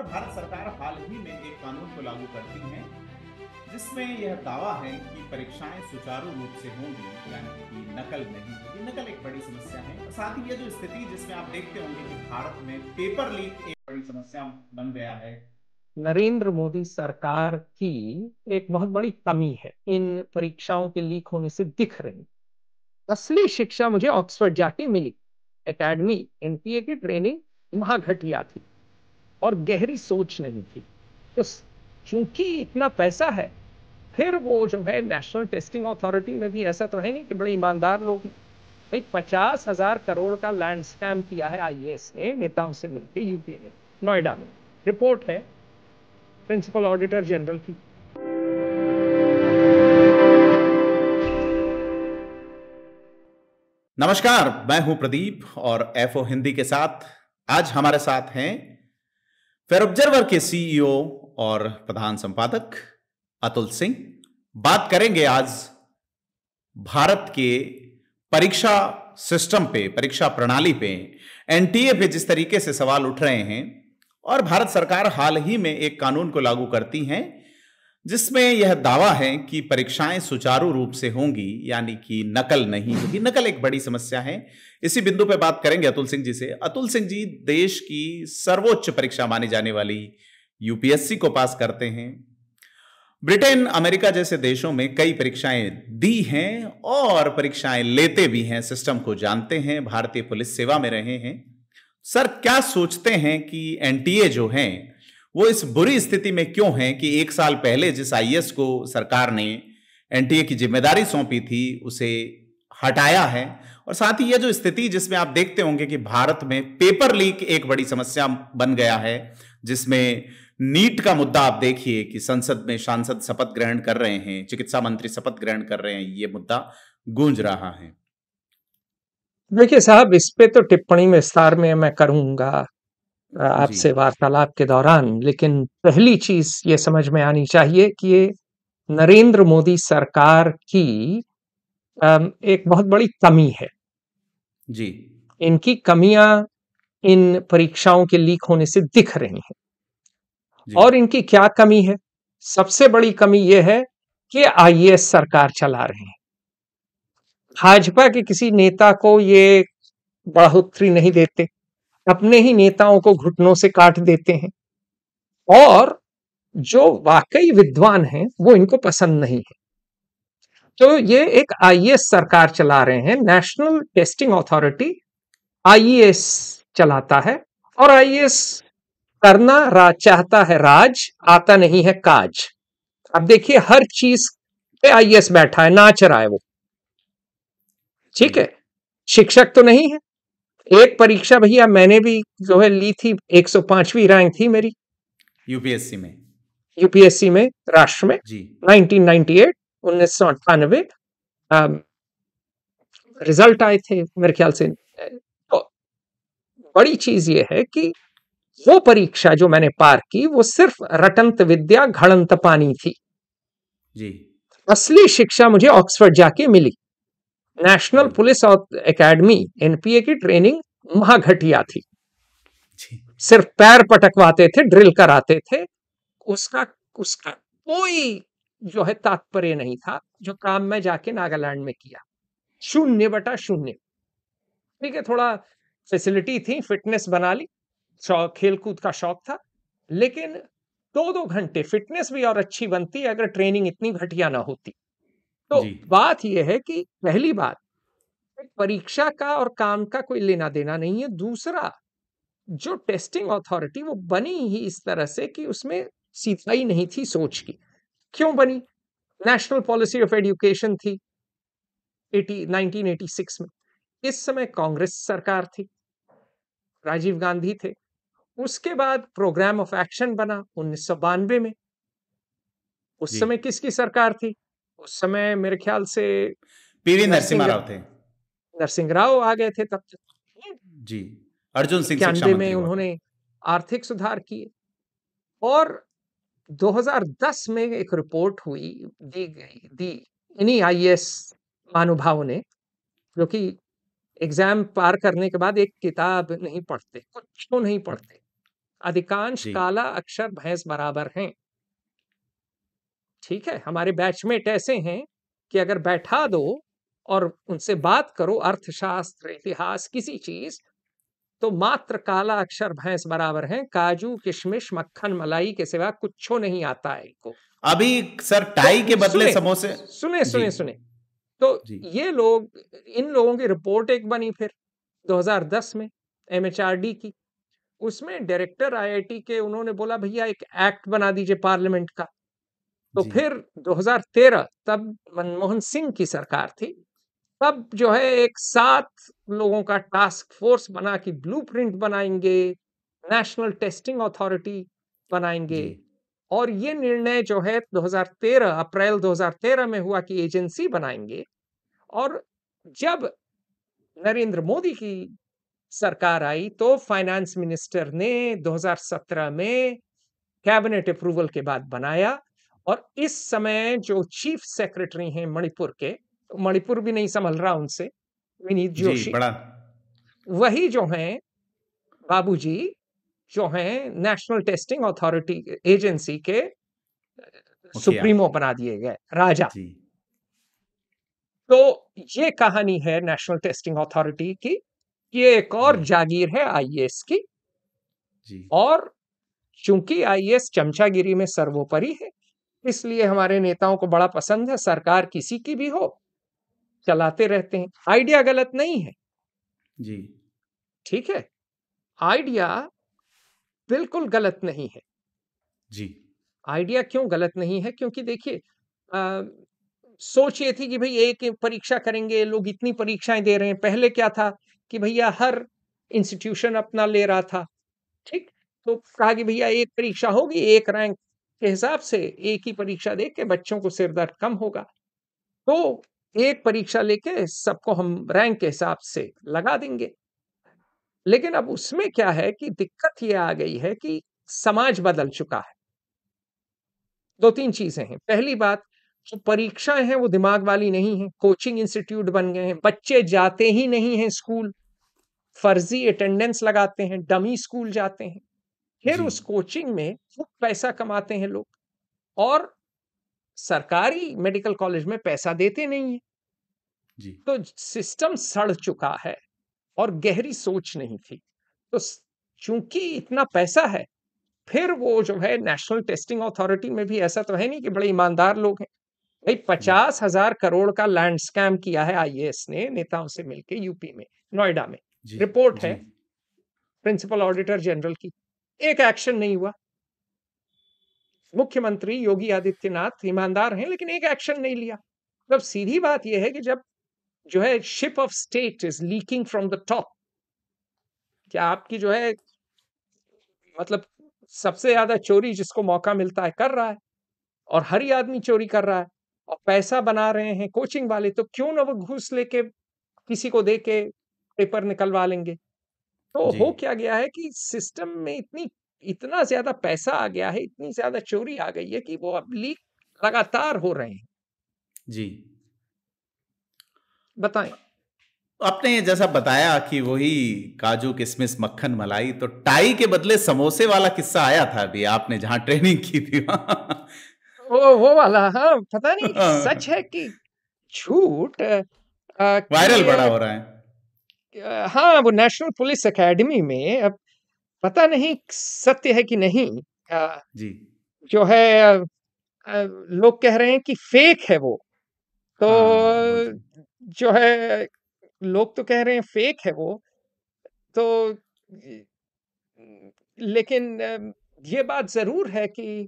और भारत सरकार हाल ही में एक कानून को लागू करती है जिसमें यह दावा है कि परीक्षाएं सुचारू रूप से होंगी, यानी कि नकल नहीं होगी। नकल एक बड़ी समस्या है। साथ ही ये जो स्थिति जिसमें आप देखते होंगे कि भारत में पेपर लीक एक बड़ी समस्या बन गया है। नरेंद्र मोदी सरकार की एक बहुत बड़ी कमी है इन परीक्षाओं के लीक होने से दिख रही। असली शिक्षा मुझे ऑक्सफोर्ड जाके मिली। एकेडमी एनटीए की ट्रेनिंग वहां घटिया थी और गहरी सोच नहीं थी। तो क्योंकि इतना पैसा है, फिर वो जो है नेशनल टेस्टिंग अथॉरिटी में भी ऐसा तो है नहीं कि बड़े ईमानदार लोग हैं। भाई 50,000 करोड़ का लैंड स्कैम किया है आईएएस ने नेताओं से मिलकर यूपी ने, नोएडा में। रिपोर्ट है प्रिंसिपल ऑडिटर जनरल की। नमस्कार, मैं हूं प्रदीप और एफओ हिंदी के साथ आज हमारे साथ हैं फेयर ऑब्जर्वर के सीईओ और प्रधान संपादक अतुल सिंह। बात करेंगे आज भारत के परीक्षा सिस्टम पे, परीक्षा प्रणाली पे, एनटीए पे जिस तरीके से सवाल उठ रहे हैं। और भारत सरकार हाल ही में एक कानून को लागू करती है जिसमें यह दावा है कि परीक्षाएं सुचारू रूप से होंगी, यानी कि नकल नहीं होगी। नकल एक बड़ी समस्या है। इसी बिंदु पे बात करेंगे अतुल सिंह जी से। अतुल सिंह जी देश की सर्वोच्च परीक्षा मानी जाने वाली यूपीएससी को पास करते हैं। ब्रिटेन, अमेरिका जैसे देशों में कई परीक्षाएं दी हैं और परीक्षाएं लेते भी हैं, सिस्टम को जानते हैं, भारतीय पुलिस सेवा में रहे हैं। सर, क्या सोचते हैं कि एनटीए जो हैं वो इस बुरी स्थिति में क्यों हैं कि एक साल पहले जिस आईएएस को सरकार ने एनटीए की जिम्मेदारी सौंपी थी उसे हटाया है? और साथ ही यह जो स्थिति जिसमें आप देखते होंगे कि भारत में पेपर लीक एक बड़ी समस्या बन गया है, जिसमें नीट का मुद्दा आप देखिए कि संसद में सांसद शपथ ग्रहण कर रहे हैं, चिकित्सा मंत्री शपथ ग्रहण कर रहे हैं, ये मुद्दा गूंज रहा है। देखिए साहब, इस पे तो टिप्पणी में विस्तार में मैं करूंगा जी आपसे वार्तालाप के दौरान, लेकिन पहली चीज ये समझ में आनी चाहिए कि ये नरेंद्र मोदी सरकार की एक बहुत बड़ी कमी है। जी इनकी कमियां इन परीक्षाओं के लीक होने से दिख रही हैं। जी और इनकी क्या कमी है? सबसे बड़ी कमी यह है कि आईएएस सरकार चला रहे हैं। भाजपा के किसी नेता को ये बढ़ोतरी नहीं देते, अपने ही नेताओं को घुटनों से काट देते हैं। और जो वाकई विद्वान हैं वो इनको पसंद नहीं है। तो ये एक आईएएस सरकार चला रहे हैं। नेशनल टेस्टिंग अथॉरिटी आईएएस चलाता है और आईएएस करना चाहता है राज, आता नहीं है काज। अब देखिए, हर चीज पे आईएएस बैठा है, नाच रहा है वो। ठीक है, शिक्षक तो नहीं है। एक परीक्षा भैया मैंने भी जो है ली थी, 105वीं रैंक थी मेरी यूपीएससी में, यूपीएससी में, राष्ट्र में, जी 1998 1998 रिजल्ट आए थे मेरे ख्याल से। तो बड़ी चीज ये है कि वो परीक्षा जो मैंने पार की वो सिर्फ रटंत विद्या घड़ंत पानी थी। जी असली शिक्षा मुझे ऑक्सफोर्ड जाके मिली। नेशनल जी पुलिस एकेडमी एनपीए की ट्रेनिंग वहां घटिया थी। जी सिर्फ पैर पटकवाते थे, ड्रिल कराते थे। उसका उसका कोई जो है तात्पर्य नहीं था जो काम मैं जाके नागालैंड में किया। 0/0। ठीक है, थोड़ा फैसिलिटी थी, फिटनेस बना ली, खेल कूद का शौक था, लेकिन 2-2 घंटे फिटनेस भी और अच्छी बनती अगर ट्रेनिंग इतनी घटिया ना होती। तो जी बात यह है कि पहली बात, परीक्षा का और काम का कोई लेना देना नहीं है। दूसरा, जो टेस्टिंग अथॉरिटी वो बनी ही इस तरह से कि उसमें सीधाई नहीं थी सोच की। क्यों बनी? नेशनल पॉलिसी ऑफ एजुकेशन थी 1986 में। इस समय कांग्रेस सरकार थी, राजीव गांधी थे। उसके बाद प्रोग्राम ऑफ एक्शन बना 1992 में। उस जी समय किसकी सरकार थी? उस समय मेरे ख्याल से पीवी नरसिम्हा नरसिंह राव थे। नरसिंह राव आ गए थे तब तक। जी, अर्जुन सिंह शिक्षा 91 में मंत्री हुआ उन्होंने करते। आर्थिक सुधार किए। और 2010 में एक रिपोर्ट हुई, दी इन्हीं आईएएस महानुभावों ने, जो कि एग्जाम पार करने के बाद एक किताब नहीं पढ़ते, कुछ तो नहीं पढ़ते, अधिकांश जी काला अक्षर भैंस बराबर हैं। ठीक है, हमारे बैचमेट ऐसे हैं कि अगर बैठा दो और उनसे बात करो अर्थशास्त्र, इतिहास, किसी चीज, तो मात्र काला अक्षर भैंस बराबर हैं। काजू, किशमिश, मक्खन, मलाई के सिवा कुछो नहीं आता है इनको। अभी सर तो टाई के बदले सुने समोसे। सुने जी सुने सुने तो जी ये लोग, इन लोगों की रिपोर्ट एक बनी फिर 2010 में, एमएचआरडी की। उसमें डायरेक्टर आईआईटी के, उन्होंने बोला भैया एक एक्ट बना दीजिए पार्लियामेंट का। तो जी फिर 2013, तब मनमोहन सिंह की सरकार थी, तब जो है एक 7 लोगों का टास्क फोर्स बना कि ब्लूप्रिंट बनाएंगे, नेशनल टेस्टिंग अथॉरिटी बनाएंगे। जी और ये निर्णय जो है 2013, अप्रैल 2013 में हुआ कि एजेंसी बनाएंगे। और जब नरेंद्र मोदी की सरकार आई तो फाइनेंस मिनिस्टर ने 2017 में कैबिनेट अप्रूवल के बाद बनाया। और इस समय जो चीफ सेक्रेटरी हैं मणिपुर के, मणिपुर भी नहीं संभल रहा उनसे, विनीत जी जोशी, बड़ा वही जो हैं बाबूजी, जो हैं नेशनल टेस्टिंग अथॉरिटी एजेंसी के मुखिया। सुप्रीमो बना दिए गए, राजा। जी तो ये कहानी है नेशनल टेस्टिंग अथॉरिटी की। ये एक जी और जागीर है आईएएस की। जी और चूंकि आईएएस चमचागिरी में सर्वोपरि है, इसलिए हमारे नेताओं को बड़ा पसंद है। सरकार किसी की भी हो, चलाते रहते हैं। आइडिया गलत नहीं है, जी ठीक है, आइडिया बिल्कुल गलत नहीं है। जी आइडिया क्यों गलत नहीं है? क्योंकि देखिए, अ, सोच ये थी कि भाई एक परीक्षा करेंगे, लोग इतनी परीक्षाएं दे रहे हैं। पहले क्या था कि भैया हर इंस्टीट्यूशन अपना ले रहा था, ठीक। तो कहा कि भैया एक परीक्षा होगी, एक रैंक के हिसाब से एक ही परीक्षा दे के बच्चों को सिर दर्द कम होगा। तो एक परीक्षा लेके सबको हम रैंक के हिसाब से लगा देंगे। लेकिन अब उसमें क्या है कि दिक्कत ये आ गई है कि समाज बदल चुका है। 2-3 चीजें हैं। पहली बात, जो परीक्षाएं हैं वो दिमाग वाली नहीं है, कोचिंग इंस्टीट्यूट बन गए हैं। बच्चे जाते ही नहीं हैं स्कूल, फर्जी अटेंडेंस लगाते हैं, डमी स्कूल जाते हैं। फिर जी उस कोचिंग में खूब पैसा कमाते हैं लोग, और सरकारी मेडिकल कॉलेज में पैसा देते नहीं है। जी तो सिस्टम सड़ चुका है और गहरी सोच नहीं थी। तो चूंकि इतना पैसा है, फिर वो जो है नेशनल टेस्टिंग अथॉरिटी में भी ऐसा तो है नहीं कि बड़े ईमानदार लोग हैं। भाई जी 50,000 करोड़ का लैंड स्कैम किया है आईएएस ने नेताओं से मिलके यूपी में, नोएडा में। जी रिपोर्ट जी है प्रिंसिपल ऑडिटर जनरल की। एक एक्शन नहीं हुआ। मुख्यमंत्री योगी आदित्यनाथ ईमानदार हैं, लेकिन एक एक्शन नहीं लिया। मतलब सीधी बात यह है कि जब जो है ship of state is leaking from the top, क्या आपकी जो है, मतलब सबसे ज्यादा चोरी जिसको मौका मिलता है कर रहा है, और हर ही आदमी चोरी कर रहा है, और पैसा बना रहे हैं कोचिंग वाले, तो क्यों ना वो घूस लेके किसी को दे के पेपर निकलवा लेंगे। तो जी हो क्या गया है कि सिस्टम में इतना ज्यादा पैसा आ गया है, इतनी ज्यादा चोरी आ गई है कि वो अब लीक लगातार हो रहे हैं। जी बताएं। आपने जैसा बताया कि वही काजू किशमिश मक्खन मलाई, तो टाई के बदले समोसे वाला किस्सा आया था अभी आपने जहां ट्रेनिंग की थी वहां। वो वाला, हाँ, पता नहीं सच है कि झूठ। वायरल कि बड़ा हो रहा है। हाँ, वो नेशनल पुलिस एकेडमी में, अब पता नहीं सत्य है कि नहीं। अ, जी जो है, लोग कह रहे हैं कि फेक है वो। तो हाँ बोलते हैं। जो है, लोग तो कह रहे हैं फेक है वो। तो लेकिन ये बात जरूर है कि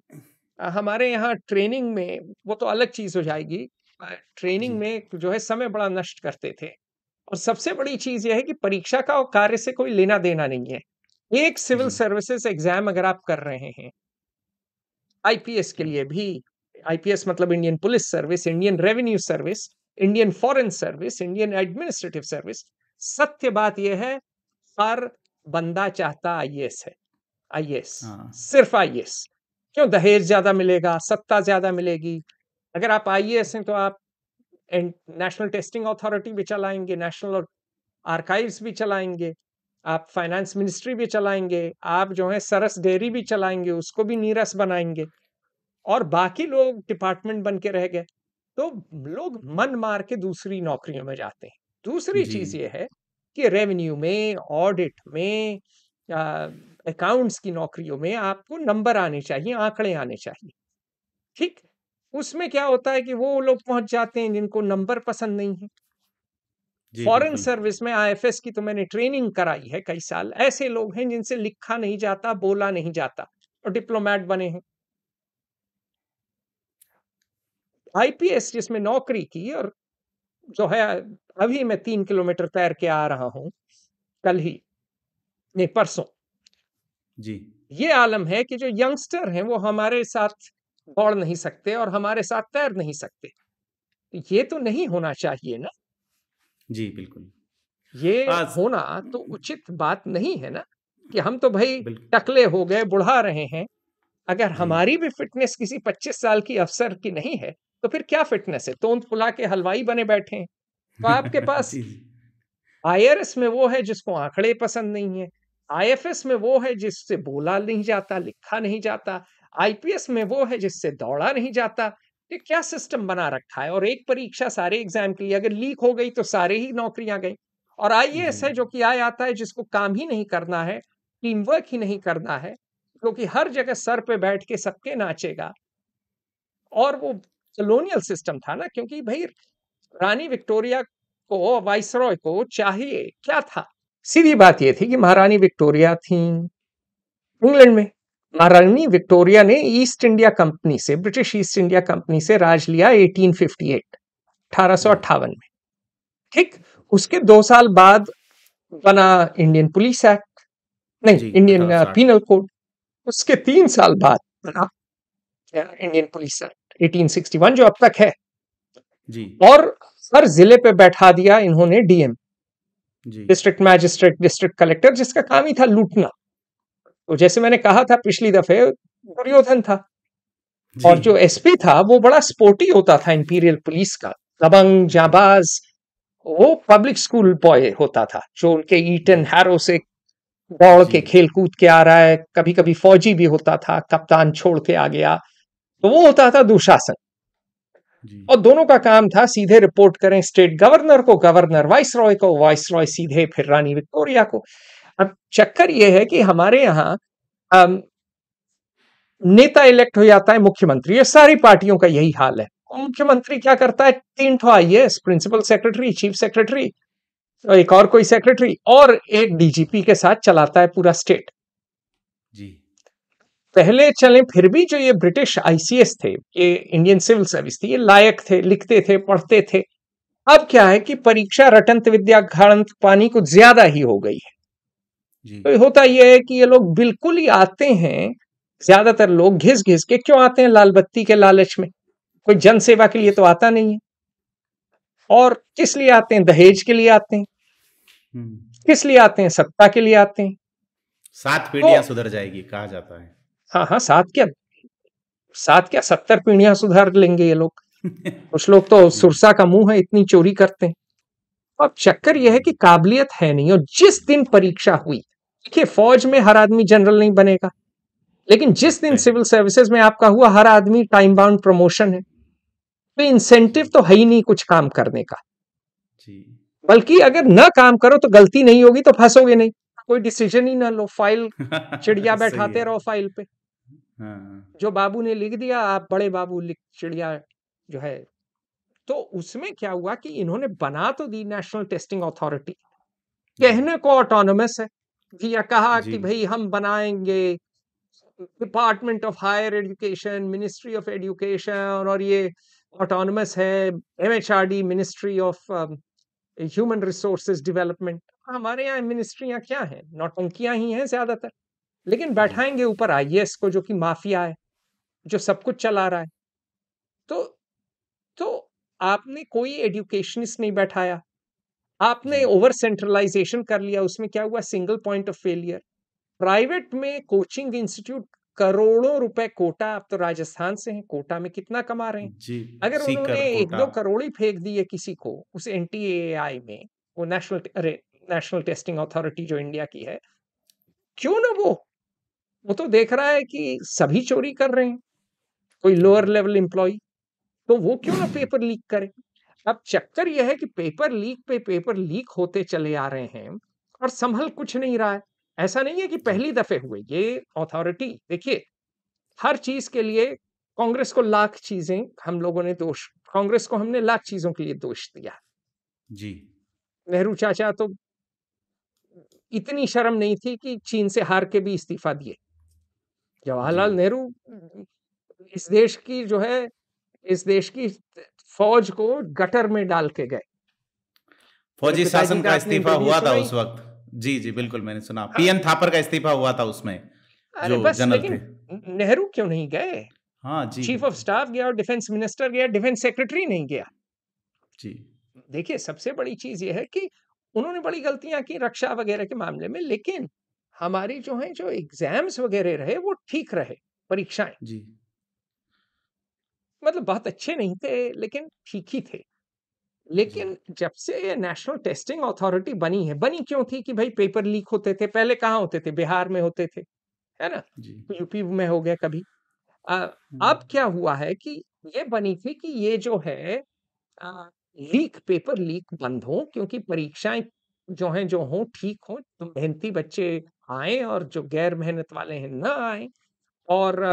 हमारे यहाँ ट्रेनिंग में, वो तो अलग चीज हो जाएगी। जी ट्रेनिंग में जो है समय बड़ा नष्ट करते थे। और सबसे बड़ी चीज यह है कि परीक्षा का और कार्य से कोई लेना देना नहीं है। एक सिविल जी सर्विसेज एग्जाम अगर आप कर रहे हैं, आईपीएस के लिए भी, आईपीएस मतलब Indian police service, Indian revenue service, Indian foreign service, Indian administrative service, सत्य बात यह है, हर बंदा चाहता आईएएस है। आईएएस, हाँ सिर्फ आईएएस। क्यों? दहेज ज्यादा मिलेगा, सत्ता ज्यादा मिलेगी। अगर आप आईएएस हैं तो आप नेशनल टेस्टिंग अथॉरिटी भी चलाएंगे, नेशनल आर्काइव्स भी चलाएंगे, आप फाइनेंस मिनिस्ट्री भी चलाएंगे, आप जो है सरस डेयरी भी चलाएंगे, उसको भी नीरस बनाएंगे, और बाकी लोग डिपार्टमेंट बन के रह गए। तो लोग मन मार के दूसरी नौकरियों में जाते हैं। दूसरी जी चीज ये है कि रेवेन्यू में, ऑडिट में, अकाउंट्स की नौकरियों में आपको नंबर आने चाहिए, आंकड़े आने चाहिए। ठीक, उसमें क्या होता है कि वो लोग पहुंच जाते हैं जिनको नंबर पसंद नहीं है। जी फॉरेन बिल्कुल। सर्विस में आईएफएस की तो मैंने ट्रेनिंग कराई है कई साल। ऐसे लोग हैं जिनसे लिखा नहीं जाता, बोला नहीं जाता, और डिप्लोमेट बने हैं। आईपीएस जिसमें नौकरी की, और जो है, अभी मैं 3 किलोमीटर तैर के आ रहा हूं, कल ही, नहीं परसों। जी ये आलम है कि जो यंगस्टर हैं वो हमारे साथ दौड़ नहीं सकते और हमारे साथ तैर नहीं सकते। ये तो नहीं होना चाहिए ना। जी बिल्कुल। ये आज होना तो उचित बात नहीं है ना, कि हम तो भाई बिल्कुल। टकले हो गए, बुढ़ा रहे हैं। अगर जी हमारी भी फिटनेस किसी 25 साल की अफसर की नहीं है, तो फिर क्या फिटनेस है? तोंद फुला के हलवाई बने बैठे हैं। तो आपके पास जी जी आईआरएस में वो है जिसको आंकड़े पसंद नहीं है, आईएफएस में वो है जिससे बोला नहीं जाता, लिखा नहीं जाता, आईपीएस में वो है जिससे दौड़ा नहीं जाता। ये क्या सिस्टम बना रखा है? और एक परीक्षा सारे एग्जाम के लिए, अगर लीक हो गई तो सारे ही नौकरियां गई। और जी आईएएस है जो कि आय आता है, जिसको काम ही नहीं करना है, टीम वर्क ही नहीं करना है, क्योंकि हर जगह सर पे बैठ के सबके नाचेगा। और वो कॉलोनियल सिस्टम था ना, क्योंकि भाई रानी विक्टोरिया को, वाइसरॉय को चाहिए क्या था? सीधी बात ये थी कि महारानी विक्टोरिया थी इंग्लैंड में। महारानी विक्टोरिया ने ईस्ट इंडिया कंपनी से, ब्रिटिश ईस्ट इंडिया कंपनी से राज लिया 1858, जी 1858 में। ठीक, उसके 2 साल बाद बना इंडियन पुलिस एक्ट, नहीं, जी इंडियन 1860। Penal code. उसके 3 साल बाद बना इंडियन पुलिस एक्ट 1861, जो अब तक है। जी और हर जिले पे बैठा दिया इन्होंने डीएम, जी डिस्ट्रिक्ट मैजिस्ट्रेट, डिस्ट्रिक्ट कलेक्टर, जिसका काम ही था लूटना। तो जैसे मैंने कहा था पिछली दफे, दुर्योधन था। जी और जो एसपी था वो बड़ा स्पोर्टी होता था इंपीरियल पुलिस का, दबंग, जाबाज। वो पब्लिक स्कूल बॉय होता था, जो उनके ईटन हैरो से दौड़ जी के खेल कूद के आ रहा है। कभी कभी फौजी भी होता था, कप्तान छोड़ के आ गया। तो वो होता था दुशासन। जी और दोनों का काम था सीधे रिपोर्ट करें स्टेट गवर्नर को, गवर्नर वाइस रॉय को, वाइस रॉय सीधे फिर रानी विक्टोरिया को। अब चक्कर ये है कि हमारे यहाँ नेता इलेक्ट हो जाता है मुख्यमंत्री। ये सारी पार्टियों का यही हाल है। और मुख्यमंत्री क्या करता है? 3 ठो IAS, principal secretary, chief secretary, एक और कोई सेक्रेटरी, और एक डीजीपी के साथ चलाता है पूरा स्टेट। जी पहले चले फिर भी जो ये ब्रिटिश आईसीएस थे, ये इंडियन सिविल सर्विस थी, ये लायक थे, लिखते थे, पढ़ते थे। अब क्या है कि परीक्षा रटंत विद्या घड़ंत पानी कुछ ज्यादा ही हो गई है। जी तो होता यह है कि ये लोग बिल्कुल ही आते हैं, ज्यादातर लोग घिस घिस के। क्यों आते हैं? लाल बत्ती के लालच में। कोई जन सेवा के लिए तो आता नहीं है। और किस लिए आते हैं? दहेज के लिए आते हैं। हम्म। किस लिए आते हैं? सत्ता के लिए आते हैं। 7 तो पीढ़ियां सुधर जाएगी कहा जाता है। हाँ हाँ, सात क्या 70 पीढ़ियां सुधार लेंगे ये लोग। कुछ लोग तो जी सुरसा का मुंह है, इतनी चोरी करते हैं। अब चक्कर यह है कि काबिलियत है नहीं। और जिस दिन परीक्षा हुई, देखिए फौज में हर आदमी जनरल नहीं बनेगा, लेकिन जिस दिन तय। सिविल सर्विसेज में आपका हुआ, हर आदमी टाइम बाउंड प्रमोशन है। तो इंसेंटिव जी तो है ही नहीं कुछ काम करने का। जी बल्कि अगर न काम करो तो गलती नहीं होगी तो फंसोगे नहीं। कोई डिसीजन ही ना लो, फाइल चिड़िया सही बैठाते है। रहो फाइल पे। हाँ जो बाबू ने लिख दिया, आप बड़े बाबू लिख, चिड़िया जो है। तो उसमें क्या हुआ कि इन्होंने बना तो दी नेशनल टेस्टिंग अथॉरिटी, जी कहने को ऑटोनोमस है, कि या कहा जी कि भाई हम बनाएंगे department of higher education, ministry of education, और ये ऑटोनोमस है, MHRD, ministry of human resources development. हमारे यहाँ मिनिस्ट्रियां क्या हैं? नौटंकियां ही हैं ज्यादातर। लेकिन जी बैठाएंगे ऊपर आईएएस को, जो कि माफिया है, जो सब कुछ चला रहा है। तो तो आपने कोई एजुकेशनिस्ट नहीं बैठाया, जी आपने ओवर सेंट्रलाइजेशन कर लिया। उसमें क्या हुआ? Single point of failure. Private में कोचिंग इंस्टीट्यूट, करोड़ों रुपए कोटा। आप तो राजस्थान से हैं, कोटा में कितना कमा रहे हैं? जी अगर उन्होंने सीकर एक कोटा। दो करोड़ ही फेंक दिए किसी को उस एनटीएआई में, वो नेशनल, अरे नेशनल टेस्टिंग अथॉरिटी जो इंडिया की है, क्यों ना वो तो देख रहा है कि सभी चोरी कर रहे हैं, कोई लोअर लेवल एम्प्लॉय, तो वो क्यों ना पेपर लीक करे। अब चक्कर यह है कि पेपर लीक पे पेपर लीक होते चले आ रहे हैं और संभल कुछ नहीं रहा है। ऐसा नहीं है कि जी पहली दफे हुए ये अथॉरिटी, देखिए हर चीज के लिए कांग्रेस को लाख चीजें, हम लोगों ने दोष, कांग्रेस को हमने लाख चीजों के लिए दोष दिया। जी नेहरू चाचा तो इतनी शर्म नहीं थी कि चीन से हार के भी इस्तीफा दिए। जी। जवाहरलाल नेहरू इस देश की जो है, इस देश की फौज को गटर में डाल के गए। मेरे फौजी पिताजी शासन का का आपने इस्तीफा इंटरव्यू हुआ था सुना ही। उस वक्त। जी जी बिल्कुल, मैंने सुना हाँ, पीएन थापर का इस्तीफा हुआ था उसमें, अरे जो बस, जनरल थे। लेकिन नेहरू क्यों नहीं गए? हाँ जी चीफ ऑफ स्टाफ गया और डिफेंस मिनिस्टर गया, डिफेंस सेक्रेटरी नहीं गया। जी देखिए सबसे बड़ी चीज ये है कि उन्होंने बड़ी गलतियां की रक्षा वगैरह के मामले में, लेकिन हमारी जो है जो एग्जाम्स वगैरह रहे वो ठीक रहे। परीक्षाएं जी मतलब बहुत अच्छे नहीं थे लेकिन ठीक ही थे। जी लेकिन जब से ये नेशनल टेस्टिंग अथॉरिटी बनी है, बनी क्यों थी कि भाई पेपर लीक होते थे, पहले कहाँ होते थे, बिहार में होते थे, है ना, जी। यूपी में हो गया कभी। अ, हम्म, अब क्या हुआ है कि ये बनी थी कि ये जो है अ, लीक, पेपर लीक बंद हो, क्योंकि परीक्षाएं जो हैं जो हों ठीक हों, तो मेहनती बच्चे आए और जो गैर मेहनत वाले हैं ना आए, और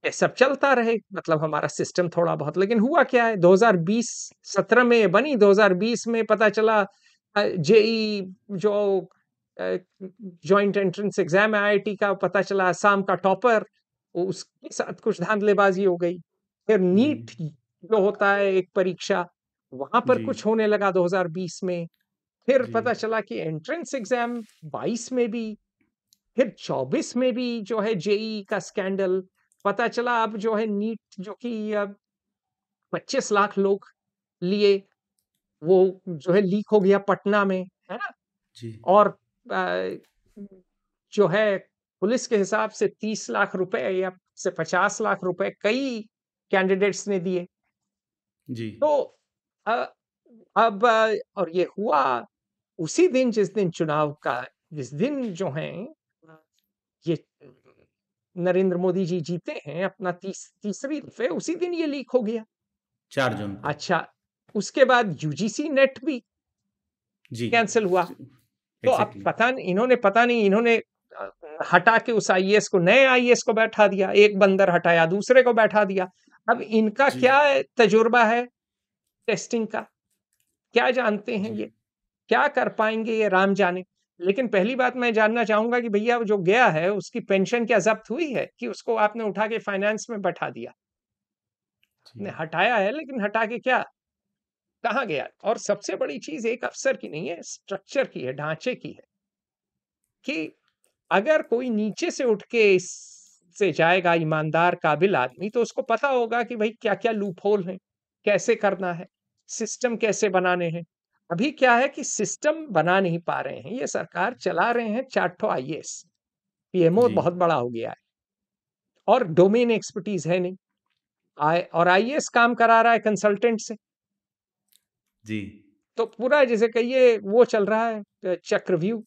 ये सब चलता रहे, मतलब हमारा सिस्टम थोड़ा बहुत। लेकिन हुआ क्या है, 2020-17 में ये बनी, 2020 में पता चला जेई जो जॉइंट एंट्रेंस एग्जाम है आईआईटी का, पता चला असम का टॉपर, उसके साथ कुछ धांधलेबाजी हो गई। फिर जी नीट जो होता है एक परीक्षा, वहां पर जी कुछ होने लगा 2020 में। फिर जी पता चला कि एंट्रेंस एग्जाम 22 में भी, फिर 24 में भी जो है जेई का स्कैंडल। पता चला अब जो है नीट जो कि अब 25 लाख लोग लिए, वो जो है लीक हो गया पटना में, है ना। जी और अ, जो है पुलिस के हिसाब से 30 लाख रुपए या से 50 लाख रुपए कई कैंडिडेट्स ने दिए। जी तो अ, अब और ये हुआ उसी दिन जिस दिन चुनाव का, जिस दिन जो है ये नरेंद्र मोदी जी जीते हैं अपना तीसरी दफे, उसी दिन ये लीक हो गया। 4 जून को। अच्छा, उसके बाद यूजीसी नेट भी जी कैंसिल हुआ। तो अब एग्जैक्टली। पता नहीं इन्होंने हटा के उस आईएएस को, नए आईएएस को बैठा दिया, एक बंदर हटाया दूसरे को बैठा दिया। अब इनका जी क्या तजुर्बा है टेस्टिंग का, क्या जानते हैं जी ये, क्या कर पाएंगे ये राम जाने। लेकिन पहली बात मैं जानना चाहूंगा कि भैया जो गया है उसकी पेंशन क्या जब्त हुई है, कि उसको आपने उठा के फाइनेंस में बैठा दिया। जी आपने हटाया है लेकिन हटा के क्या, कहाँ गया। और सबसे बड़ी चीज एक अफसर की नहीं है, स्ट्रक्चर की है, ढांचे की है, कि अगर कोई नीचे से उठ के इससे जाएगा ईमानदार काबिल आदमी, तो उसको पता होगा कि भाई क्या क्या लूप होल है, कैसे करना है, सिस्टम कैसे बनाने हैं। अभी क्या है कि सिस्टम बना नहीं पा रहे हैं, ये सरकार चला रहे हैं 4 आईएएस, पीएमओ जी बहुत बड़ा हो गया है और डोमेन एक्सपर्टीज है नहीं। और आईएएस काम करा रहा है कंसल्टेंट से। जी तो पूरा जैसे कहिए वो चल रहा है चक्रव्यूह।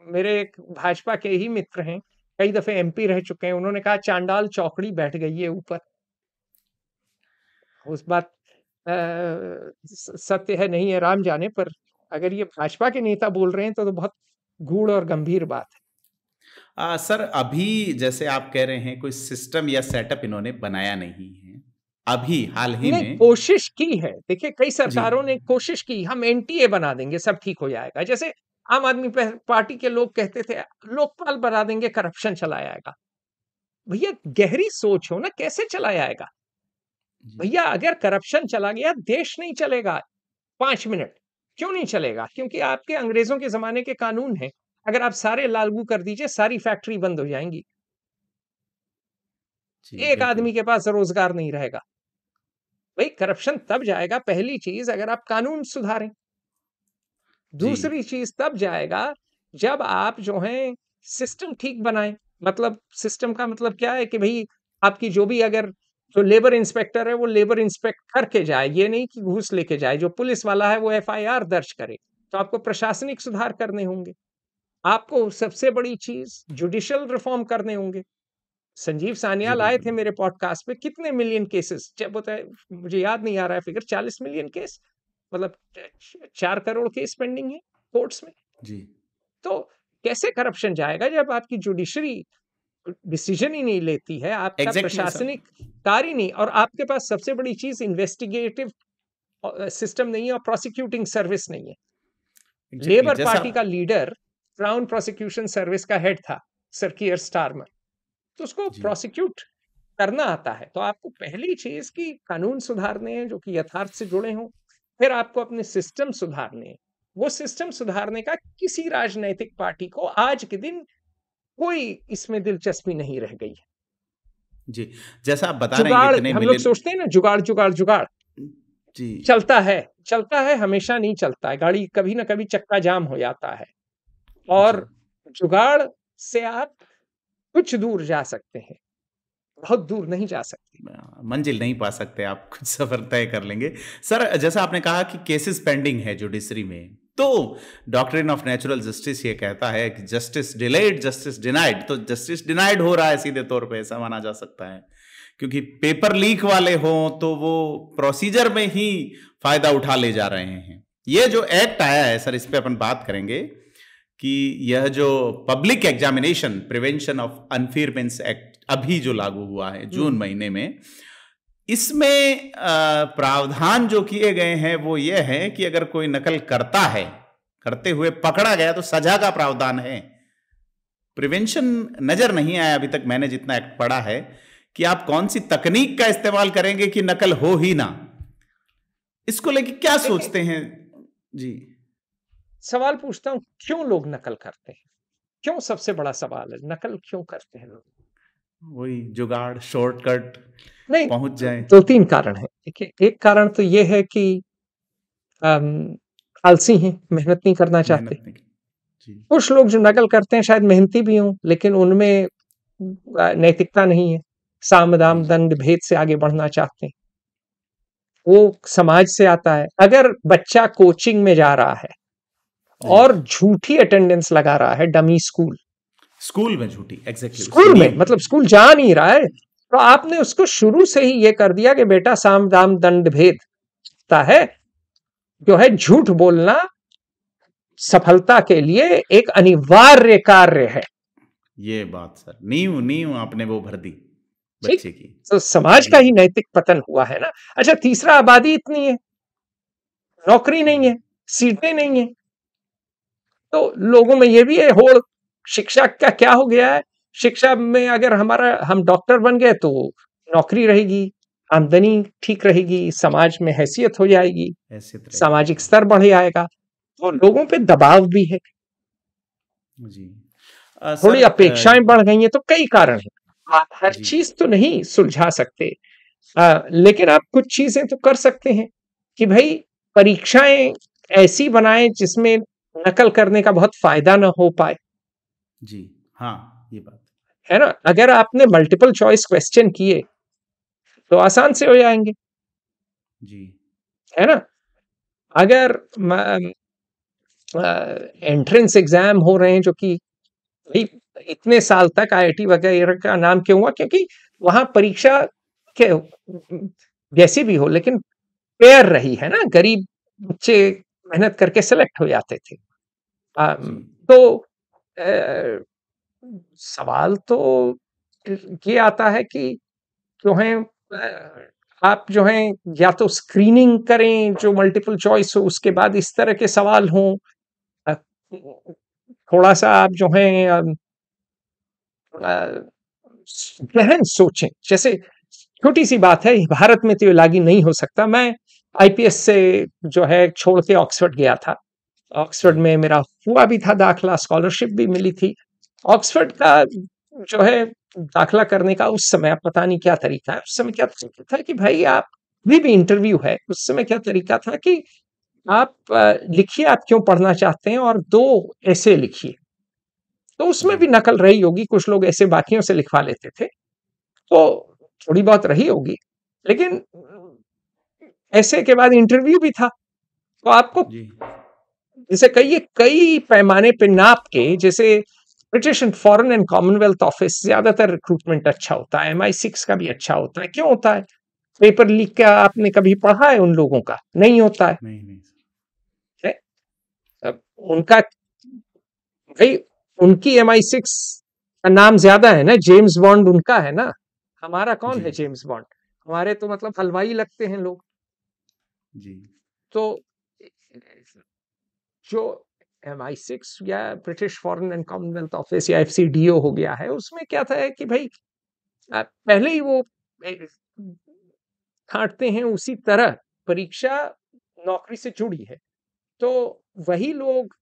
मेरे एक भाजपा के ही मित्र हैं, कई दफे एमपी रह चुके हैं, उन्होंने कहा चांडाल चौकड़ी बैठ गई है ऊपर। उस बात सत्य है नहीं है राम जाने, पर अगर ये भाजपा के नेता बोल रहे हैं तो बहुत गूढ़ और गंभीर बात है। सर अभी जैसे आप कह रहे हैं कोई सिस्टम या सेटअप इन्होंने बनाया नहीं है अभी हाल ही नहीं, में। कोशिश की है, देखिए कई जी सरकारों ने कोशिश की, हम एनटीए बना देंगे सब ठीक हो जाएगा। जैसे आम आदमी पार्टी के लोग कहते थे लोकपाल बना देंगे करप्शन चला जाएगा। भैया गहरी सोच हो ना, कैसे चला जाएगा। जी भैया अगर करप्शन चला गया देश नहीं चलेगा 5 मिनट। क्यों नहीं चलेगा? क्योंकि आपके अंग्रेजों के जमाने के कानून हैं, अगर आप सारे लागू कर दीजिए सारी फैक्ट्री बंद हो जाएंगी, जी एक बिल्कुल। आदमी के पास रोजगार नहीं रहेगा। भाई करप्शन तब जाएगा, पहली चीज अगर आप कानून सुधारें। जी दूसरी चीज तब जाएगा जब आप जो है सिस्टम ठीक बनाएं। मतलब सिस्टम का मतलब क्या है कि भाई आपकी जो भी अगर जो लेबर इंस्पेक्टर है वो लेबर इंस्पेक्ट करके जाए, ये नहीं कि घूस लेके जाए। जो पुलिस वाला है वो एफआईआर दर्ज करे। तो आपको प्रशासनिक सुधार करने होंगे। आपको सबसे बड़ी चीज जुडिशियल रिफॉर्म करने होंगे। संजीव जी सान्याल आए थे बिल्कुल। मेरे पॉडकास्ट पे, कितने मिलियन केसेस जब होता है, मुझे याद नहीं आ रहा है फिगर, 40 मिलियन केस, मतलब 4 करोड़ केस पेंडिंग है कोर्ट्स में। जी तो कैसे करप्शन जाएगा जब आपकी जुडिशरी डिसीजन ही नहीं लेती है, आपका एग्जैक्टली सर। प्रशासनिक कार्य नहीं, और आपके पास सबसे बड़ी चीज इन्वेस्टिगेटिव सिस्टम नहीं है और प्रोसिक्यूटिंग सर्विस नहीं है। एग्जैक्टली लेबर जैसा पार्टी का लीडर क्राउन प्रोसिक्यूशन सर्विस का हेड था, सर कियर स्टारमर, तो उसको जी प्रोसिक्यूट करना आता है। तो आपको पहली चीज की कानून सुधारने हैं जो कि यथार्थ से जुड़े हों, फिर आपको अपने सिस्टम सुधारने हैं। वो सिस्टम सुधारने का किसी राजनैतिक पार्टी को आज के दिन कोई इसमें दिलचस्पी नहीं रह गई है। जी जैसा आप बता रहे हैं कि जुगाड़, इतने हम लोग मिलियन। सोचते हैं ना, जुगाड़ जुगाड़ जुगाड़ जी चलता है, हमेशा नहीं चलता है। गाड़ी कभी ना कभी चक्का जाम हो जाता है, जी और जुगाड़ से आप कुछ दूर जा सकते हैं, बहुत दूर नहीं जा सकते। मंजिल नहीं पा सकते आप, कुछ सफर तय कर लेंगे। सर जैसा आपने कहा कि केसेस पेंडिंग है जुडिशरी में, तो डॉक्ट्रिन ऑफ नेचुरल जस्टिस ये कहता है कि जस्टिस डिलेड जस्टिस डिनाइड, तो जस्टिस डिनाइड हो रहा है सीधे तौर पे, ऐसा माना जा सकता है, क्योंकि पेपर लीक वाले हों तो वो प्रोसीजर में ही फायदा उठा ले जा रहे हैं। ये जो एक्ट आया है सर, इस पे अपन बात करेंगे कि यह जो public examination prevention of unfair means act अभी जो लागू हुआ है जून महीने में, इसमें प्रावधान जो किए गए हैं वो ये है कि अगर कोई नकल करता है, करते हुए पकड़ा गया तो सजा का प्रावधान है। प्रिवेंशन नजर नहीं आया अभी तक, मैंने जितना एक्ट पढ़ा है, कि आप कौन सी तकनीक का इस्तेमाल करेंगे कि नकल हो ही ना। इसको लेके क्या सोचते हैं जी? सवाल पूछता हूं, क्यों लोग नकल करते हैं? क्यों? सबसे बड़ा सवाल है, नकल क्यों करते हैं लोग? वही जुगाड़, शॉर्टकट, नहीं, पहुंच जाए। 2-3 कारण है। देखिए, एक कारण तो ये है कि आलसी हैं, मेहनत नहीं करना चाहते। मेहनत नहीं जी। कुछ लोग जो नकल करते हैं शायद मेहनती भी हों, लेकिन उनमें नैतिकता नहीं है, साम दाम जी दंड भेद से आगे बढ़ना चाहते हैं। वो समाज से आता है। अगर बच्चा कोचिंग में जा रहा है जी और झूठी अटेंडेंस लगा रहा है, डमी स्कूल, स्कूल में झूठी, एग्जैक्टली उसके स्कूल में नियम। मतलब स्कूल जा नहीं रहा है, तो आपने उसको शुरू से ही ये कर दिया कि बेटा साम दाम दंड भेद है, जो है झूठ बोलना सफलता के लिए एक अनिवार्य कार्य है। ये बात सर, नींव नींव आपने वो भर दी ठीक, बच्चे की। तो समाज जी का ही नैतिक पतन हुआ है ना। अच्छा, तीसरा, आबादी इतनी है, नौकरी नहीं है, सीटें नहीं है, तो लोगों में ये भी है होड़। शिक्षा का क्या हो गया है? शिक्षा में अगर हम डॉक्टर बन गए तो नौकरी रहेगी, आमदनी ठीक रहेगी, समाज में हैसियत हो जाएगी, ऐसे तो रहेगी सामाजिक स्तर बढ़ जाएगा। तो लोगों पे दबाव भी है, जी। थोड़ी सर अपेक्षाएं बढ़ गई हैं, तो कई कारण हैं। आप हर जी चीज तो नहीं सुलझा सकते, लेकिन आप कुछ चीजें तो कर सकते हैं कि भाई परीक्षाएं ऐसी बनाएं जिसमें नकल करने का बहुत फायदा ना हो पाए, जी हाँ ये बात है ना। अगर आपने मल्टीपल चॉइस क्वेश्चन किए तो आसान से हो जाएंगे, जी है ना। अगर एंट्रेंस एग्जाम हो रहे हैं जो कि भाई इतने साल तक आईआईटी वगैरह का नाम क्यों हुआ? क्योंकि वहां परीक्षा के जैसी भी हो लेकिन फेयर रही है ना, गरीब बच्चे मेहनत करके सेलेक्ट हो जाते थे। जी तो अ, सवाल तो ये आता है कि जो है आप जो है या तो स्क्रीनिंग करें जो मल्टीपल चॉइस हो, उसके बाद इस तरह के सवाल हों। अ, थोड़ा सा आप जो है गहन सोचें। जैसे छोटी सी बात है, भारत में तो ये लागू नहीं हो सकता। मैं आईपीएस से जो है छोड़ के ऑक्सफोर्ड गया था। ऑक्सफोर्ड जी में मेरा हुआ भी था दाखला, स्कॉलरशिप भी मिली थी। ऑक्सफोर्ड का जो है दाखला करने का उस समय पता नहीं क्या तरीका है। उस समय क्या तरीका था कि भाई आप भी इंटरव्यू है, उस समय क्या तरीका था कि आप लिखिए आप क्यों पढ़ना चाहते हैं और 2 ऐसे लिखिए। तो उसमें जी भी नकल रही होगी, कुछ लोग ऐसे बाकियों से लिखवा लेते थे। तो थोड़ी बहुत रही होगी, लेकिन ऐसे के बाद इंटरव्यू भी था। तो आपको जी जैसे कई पैमाने पे नाप के, जैसे British and foreign and Commonwealth office ज्यादातर रिक्रूटमेंट अच्छा होता है, MI6 का भी अच्छा होता है। क्यों होता है? पेपर लीक का आपने कभी पढ़ा है उन लोगों का? नहीं होता है। नहीं नहीं है? अब उनका भाई, उनकी MI6 का नाम ज्यादा है ना, जेम्स बॉन्ड उनका है ना। हमारा कौन जी है जेम्स बॉन्ड? हमारे तो मतलब हलवाई लगते हैं लोग। जी तो जो MI6 या British foreign and Commonwealth office या FCDO हो गया है, उसमें क्या था कि भाई पहले ही वो छांटते हैं, उसी तरह परीक्षा नौकरी से जुड़ी है। तो वही लोग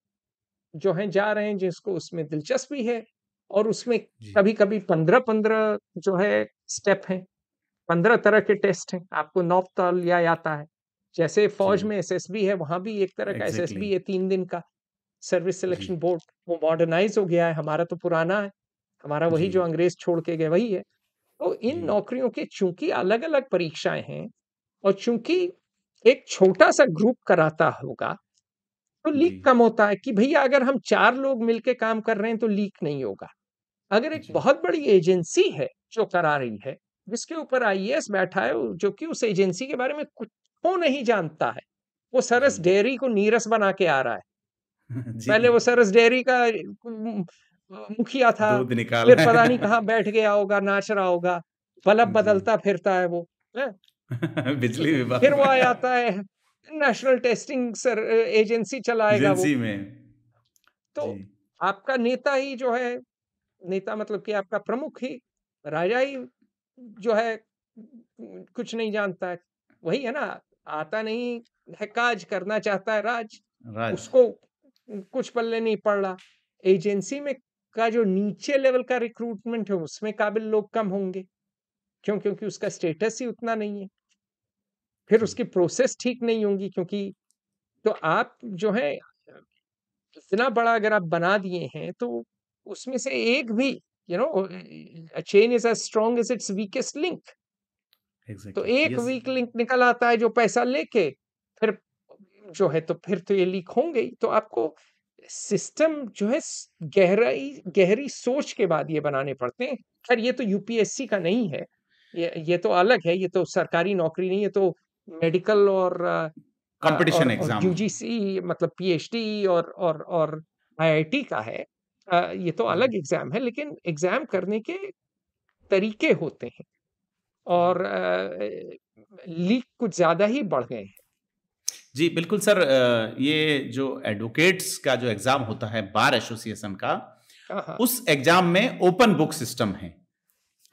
जो हैं जा रहे हैं जिसको उसमें दिलचस्पी है, और उसमें जी कभी कभी 15-15 जो है स्टेप हैं, 15 तरह के टेस्ट हैं। आपको नॉप तौल या आता है, जैसे जी फौज में SSB है, वहां भी एक तरह का एग्जैक्टली SSB है 3 दिन का, सर्विस जी सिलेक्शन बोर्ड। वो मॉडर्नाइज हो गया है, हमारा तो पुराना है। हमारा जी वही जो अंग्रेज छोड़ के गए वही है। तो इन जी नौकरियों के चूंकि अलग अलग परीक्षाएं हैं, और चूंकि एक छोटा सा ग्रुप कराता होगा, तो जी लीक कम होता है। कि भैया अगर हम 4 लोग मिलके काम कर रहे हैं तो लीक नहीं होगा। अगर एक जी बहुत बड़ी एजेंसी है जो करा रही है, जिसके ऊपर IAS बैठा है, जो कि उस एजेंसी के बारे में कुछ को नहीं जानता है, वो जी सरस डेयरी को नीरस बना के आ रहा है। जी पहले वो सरस डेयरी का मुखिया था, दूध निकालना फिर पता नहीं है कहाँ बैठ गया होगा, नाच रहा होगा, बल्ब जी बदलता फिरता है वो है? बिजली फिर विभाग वो आ में जाता है, नेशनल टेस्टिंग सर एजेंसी चलाएगा वो। एजेंसी में तो जी आपका नेता ही जो है, नेता मतलब कि आपका प्रमुख ही, राजा ही जो है कुछ नहीं जानता है। वही है ना, आता नहीं है काज, करना चाहता है राज। राज उसको कुछ पल्ले नहीं पड़ रहा। एजेंसी में का जो नीचे लेवल का रिक्रूटमेंट है, उसमें काबिल लोग कम होंगे। क्यों? क्योंकि उसका स्टेटस ही उतना नहीं है। फिर जी उसकी प्रोसेस ठीक नहीं होंगी, क्योंकि तो आप जो है इतना बड़ा अगर आप बना दिए हैं, तो उसमें से एक भी, a chain is as strong as its weakest link। तो एग्जैक्टली एक यस वीक लिंक निकल आता है जो पैसा लेके, फिर जो है, तो फिर तो ये लीक होंगे ही। तो आपको सिस्टम जो है गहरी सोच के बाद ये बनाने पड़ते हैं। खैर, ये तो UPSC का नहीं है, ये तो अलग है, ये तो सरकारी नौकरी नहीं है, तो मेडिकल कंपटीशन और एग्जाम UGC मतलब PhD और IIT का है। ये तो जी अलग एग्जाम है, लेकिन एग्जाम करने के तरीके होते हैं, और लीक कुछ ज्यादा ही बढ़ गए हैं। जी बिल्कुल सर ये जो एडवोकेट्स का जो एग्जाम होता है बार एसोसिएशन का हाँ, हाँ, उस एग्जाम में ओपन बुक सिस्टम है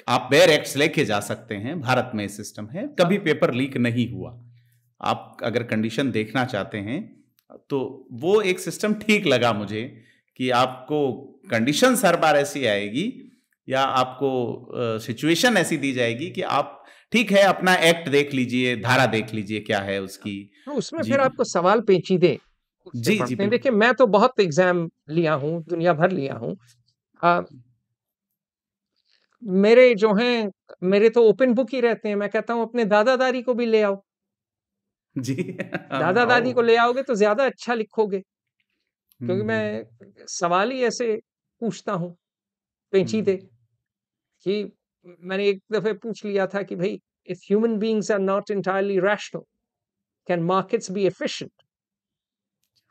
आप बेयर एक्ट्स लेके जा सकते हैं भारत में सिस्टम है कभी हाँ, पेपर लीक नहीं हुआ आप अगर कंडीशन देखना चाहते हैं तो वो एक सिस्टम ठीक लगा मुझे कि आपको कंडीशन हर बार ऐसी आएगी या आपको सिचुएशन ऐसी दी जाएगी कि आप ठीक है अपना एक्ट देख लीजिए धारा देख लीजिए क्या है हाँ। उसकी तो उसमें जी फिर आपको सवाल पेचीदे पूछने जी जी पड़ते हैं। बिल्कुल देखिए, मैं तो बहुत एग्जाम लिया हूँ, दुनिया भर लिया हूँ। आ, मेरे जो हैं, मेरे तो ओपन बुक ही रहते हैं। मैं कहता हूँ अपने दादा दादी को भी ले आओ। जी दादा आओ दादी को ले आओगे तो ज्यादा अच्छा लिखोगे, क्योंकि हम्म मैं सवाल ही ऐसे पूछता हूँ पेचीदे। हम्म कि मैंने एक दफे पूछ लिया था कि भाई, if human beings are not entirely rational, can markets be efficient,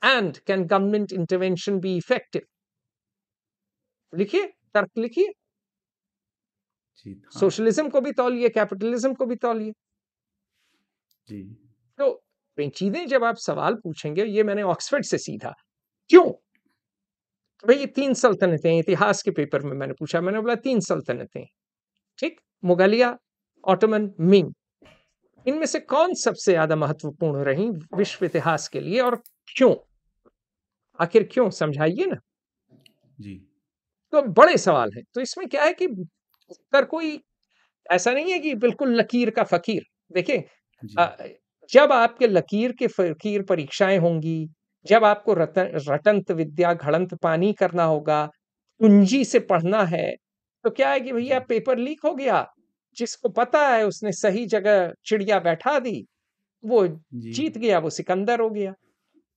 and can government intervention be effective? लिखिए, तर्क लिखिए। जी हाँ सोशलिज्म को भी तौलिए, कैपिटलिज्म को भी तौलिए। जी तो पेचीदे जब आप सवाल पूछेंगे, ये मैंने ऑक्सफोर्ड से सीखा। क्यों? भाई, ये 3 सल्तनतें, इतिहास के पेपर में मैंने पूछा, मैंने बोला 3 सल्तनतें, ठीक, मुगलिया, ऑटोमन, मिंग, इनमें से कौन सबसे ज्यादा महत्वपूर्ण रही विश्व इतिहास के लिए, और क्यों? आखिर क्यों, समझाइए ना। जी तो बड़े सवाल हैं। तो इसमें क्या है कि उत्तर कोई ऐसा नहीं है कि बिल्कुल लकीर का फकीर। देखिए, जी अ, जब आपके लकीर के फकीर परीक्षाएं होंगी, जब आपको रटंत विद्या घड़ंत पानी करना होगा, कुंजी से पढ़ना है, तो क्या है कि भैया जी पेपर लीक हो गया, जिसको पता है उसने सही जगह चिड़िया बैठा दी, वो जी। जीत गया, वो सिकंदर हो गया।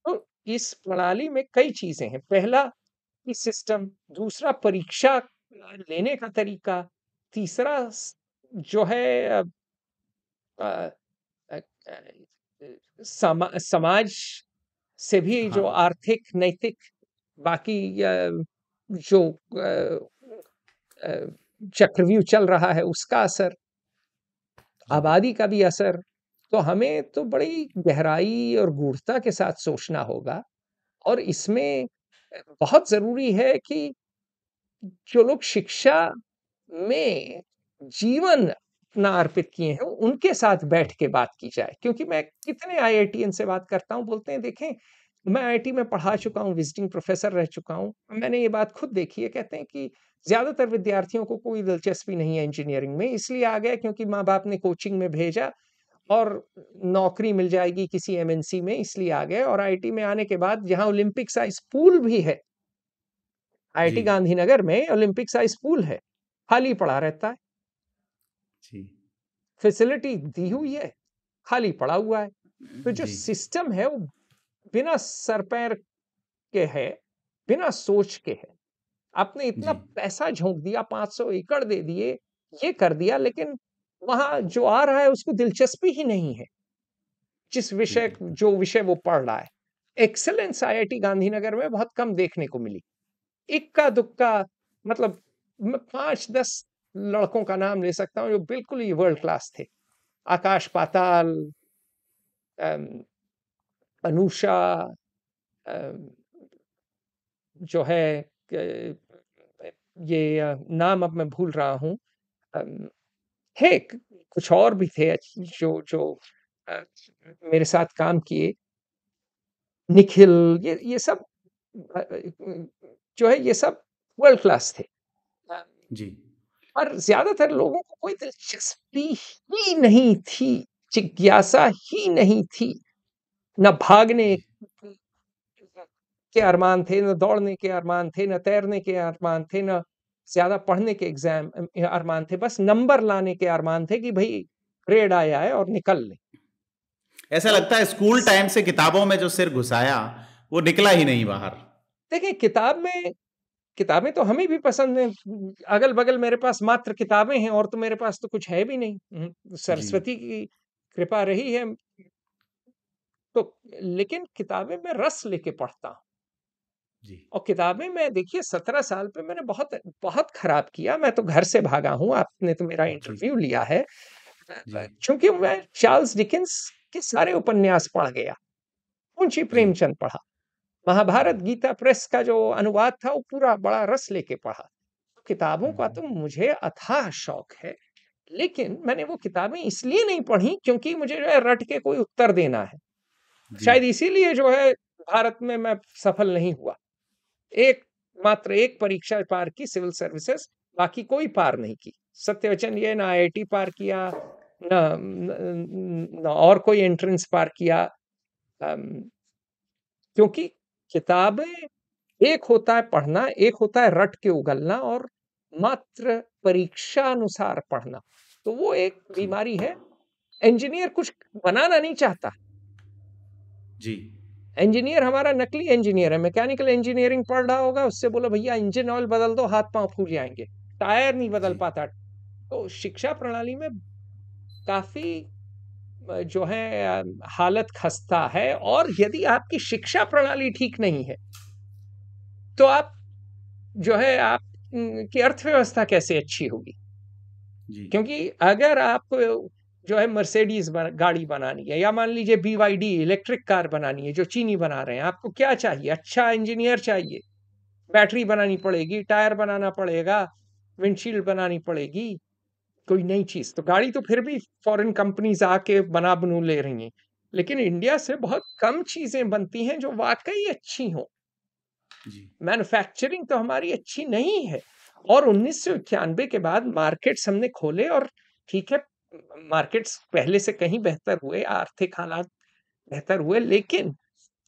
तो इस प्रणाली में कई चीजें हैं। पहला कि सिस्टम, दूसरा परीक्षा लेने का तरीका, तीसरा जो है अ, अ, समाज से भी जो हाँ। आर्थिक, नैतिक, बाकी जो अ, चक्रव्यूह चल रहा है उसका असर, जी। आबादी का भी असर। तो हमें तो बड़ी गहराई और गूढ़ता के साथ सोचना होगा। और इसमें बहुत ज़रूरी है कि जो लोग शिक्षा में जीवन अपना अर्पित किए हैं, उनके साथ बैठ के बात की जाए। क्योंकि मैं कितने आईआईटीएन से बात करता हूँ, बोलते हैं देखें, मैं आईआईटी में पढ़ा चुका हूँ, विजिटिंग प्रोफेसर रह चुका हूँ। मैंने ये बात खुद देखी है, कहते हैं कि ज़्यादातर विद्यार्थियों को कोई दिलचस्पी नहीं है इंजीनियरिंग में, इसलिए आ गए क्योंकि माँ-बाप ने कोचिंग में भेजा और नौकरी मिल जाएगी किसी एमएनसी में, इसलिए आ गए। और आईआईटी में आने के बाद जहाँ ओलंपिक साइज़ पूल भी है, जी। आईआईटी गांधीनगर में ओलंपिक साइज़ पूल है, खाली पड़ा रहता है। जी। फैसिलिटी दी हुई है, खाली पड़ा हुआ है। तो जो जी। सिस्टम है वो बिना सर पैर के है, बिना सोच के है। आपने इतना जी। पैसा झोंक दिया, 500 एकड़ दे दिए, ये कर दिया, लेकिन वहाँ जो आ रहा है उसको दिलचस्पी ही नहीं है, जिस जी, विषय बिल्कुल। जो विषय वो पढ़ रहा है। एक्सीलेंस आईआईटी गांधीनगर में बहुत कम देखने को मिली। इक्का-दुक्का, मतलब मैं 5-10 लड़कों का नाम ले सकता हूँ जो बिल्कुल ही वर्ल्ड क्लास थे। आकाश पाताल, अम, अनुषा, अम, जो है ये नाम अब मैं भूल रहा हूँ। अम, है कुछ और भी थे जो जो अ, मेरे साथ काम किए, निखिल, ये सब जो है ये सब वर्ल्ड क्लास थे। जी। पर ज्यादातर लोगों को कोई दिलचस्पी ही नहीं थी, जिज्ञासा ही नहीं थी। न भागने जी। के अरमान थे, न दौड़ने के अरमान थे, न तैरने के अरमान थे, न ज़्यादा पढ़ने के अरमान थे। बस नंबर लाने के अरमान थे कि भई ग्रेड आया है और निकल ले। ऐसा तो लगता है स्कूल टाइम से किताबों में जो सिर घुसाया, वो निकला ही नहीं बाहर। देखिए, किताबें तो हमें भी पसंद हैं। अगल-बगल मेरे पास मात्र किताबें हैं, और तो मेरे पास तो कुछ है भी नहीं। जी। सरस्वती की कृपा रही है। तो लेकिन किताबें मैं रस लेके पढ़ता हूँ। जी। और किताबें में देखिए 17 साल पे मैंने बहुत बहुत खराब किया। मैं तो घर से भागा हूँ, आपने तो मेरा जी। इंटरव्यू लिया है। जी। चूँकि मैं चार्ल्स डिकेंस के सारे उपन्यास पढ़ गया, मुंशी जी। प्रेमचंद पढ़ा, महाभारत, गीता प्रेस का जो अनुवाद था वो पूरा बड़ा रस लेके पढ़ा। किताबों का तो मुझे अथाह शौक है, लेकिन मैंने वो किताबें इसलिए नहीं पढ़ी क्योंकि मुझे जो है रट के कोई उत्तर देना है। जी। शायद इसीलिए जो है भारत में मैं सफल नहीं हुआ। एक मात्र एक परीक्षा पार की, सिविल सर्विसेज, बाकी कोई पार नहीं की। सत्यवचन ये ना आईआईटी पार किया, न और कोई एंट्रेंस पार किया। क्योंकि किताबें, एक होता है पढ़ना, एक होता है रट के उगलना, और मात्र परीक्षा अनुसार पढ़ना। तो वो एक जी। बीमारी है। इंजीनियर कुछ बनाना नहीं चाहता। जी। इंजीनियर हमारा नकली इंजीनियर है। मैकेनिकल इंजीनियरिंग पढ़ रहा होगा, उससे बोलो भैया इंजन ऑयल बदल दो, हाथ पांव फूल जाएंगे। टायर नहीं बदल जी। पाता। तो शिक्षा प्रणाली में काफी जो है हालत खस्ता है। और यदि आपकी शिक्षा प्रणाली ठीक नहीं है, तो आप जो है आप की अर्थव्यवस्था कैसे अच्छी होगी? जी। क्योंकि अगर आप जो है मर्सिडीज गाड़ी बनानी है, या मान लीजिए बीवाईडी इलेक्ट्रिक कार बनानी है जो चीनी बना रहे हैं, आपको क्या चाहिए? अच्छा इंजीनियर चाहिए। बैटरी बनानी पड़ेगी, टायर बनाना पड़ेगा, विंडशील्ड बनानी पड़ेगी, कोई नई चीज। तो गाड़ी तो फिर भी फॉरेन कंपनीज आके बना बनू ले रही हैं, लेकिन इंडिया से बहुत कम चीजें बनती हैं जो वाकई अच्छी हों। जी। मैन्युफैक्चरिंग तो हमारी अच्छी नहीं है। और 1991 के बाद मार्केट्स हमने खोले, और ठीक है, मार्केट्स पहले से कहीं बेहतर हुए, आर्थिक हालात बेहतर हुए, लेकिन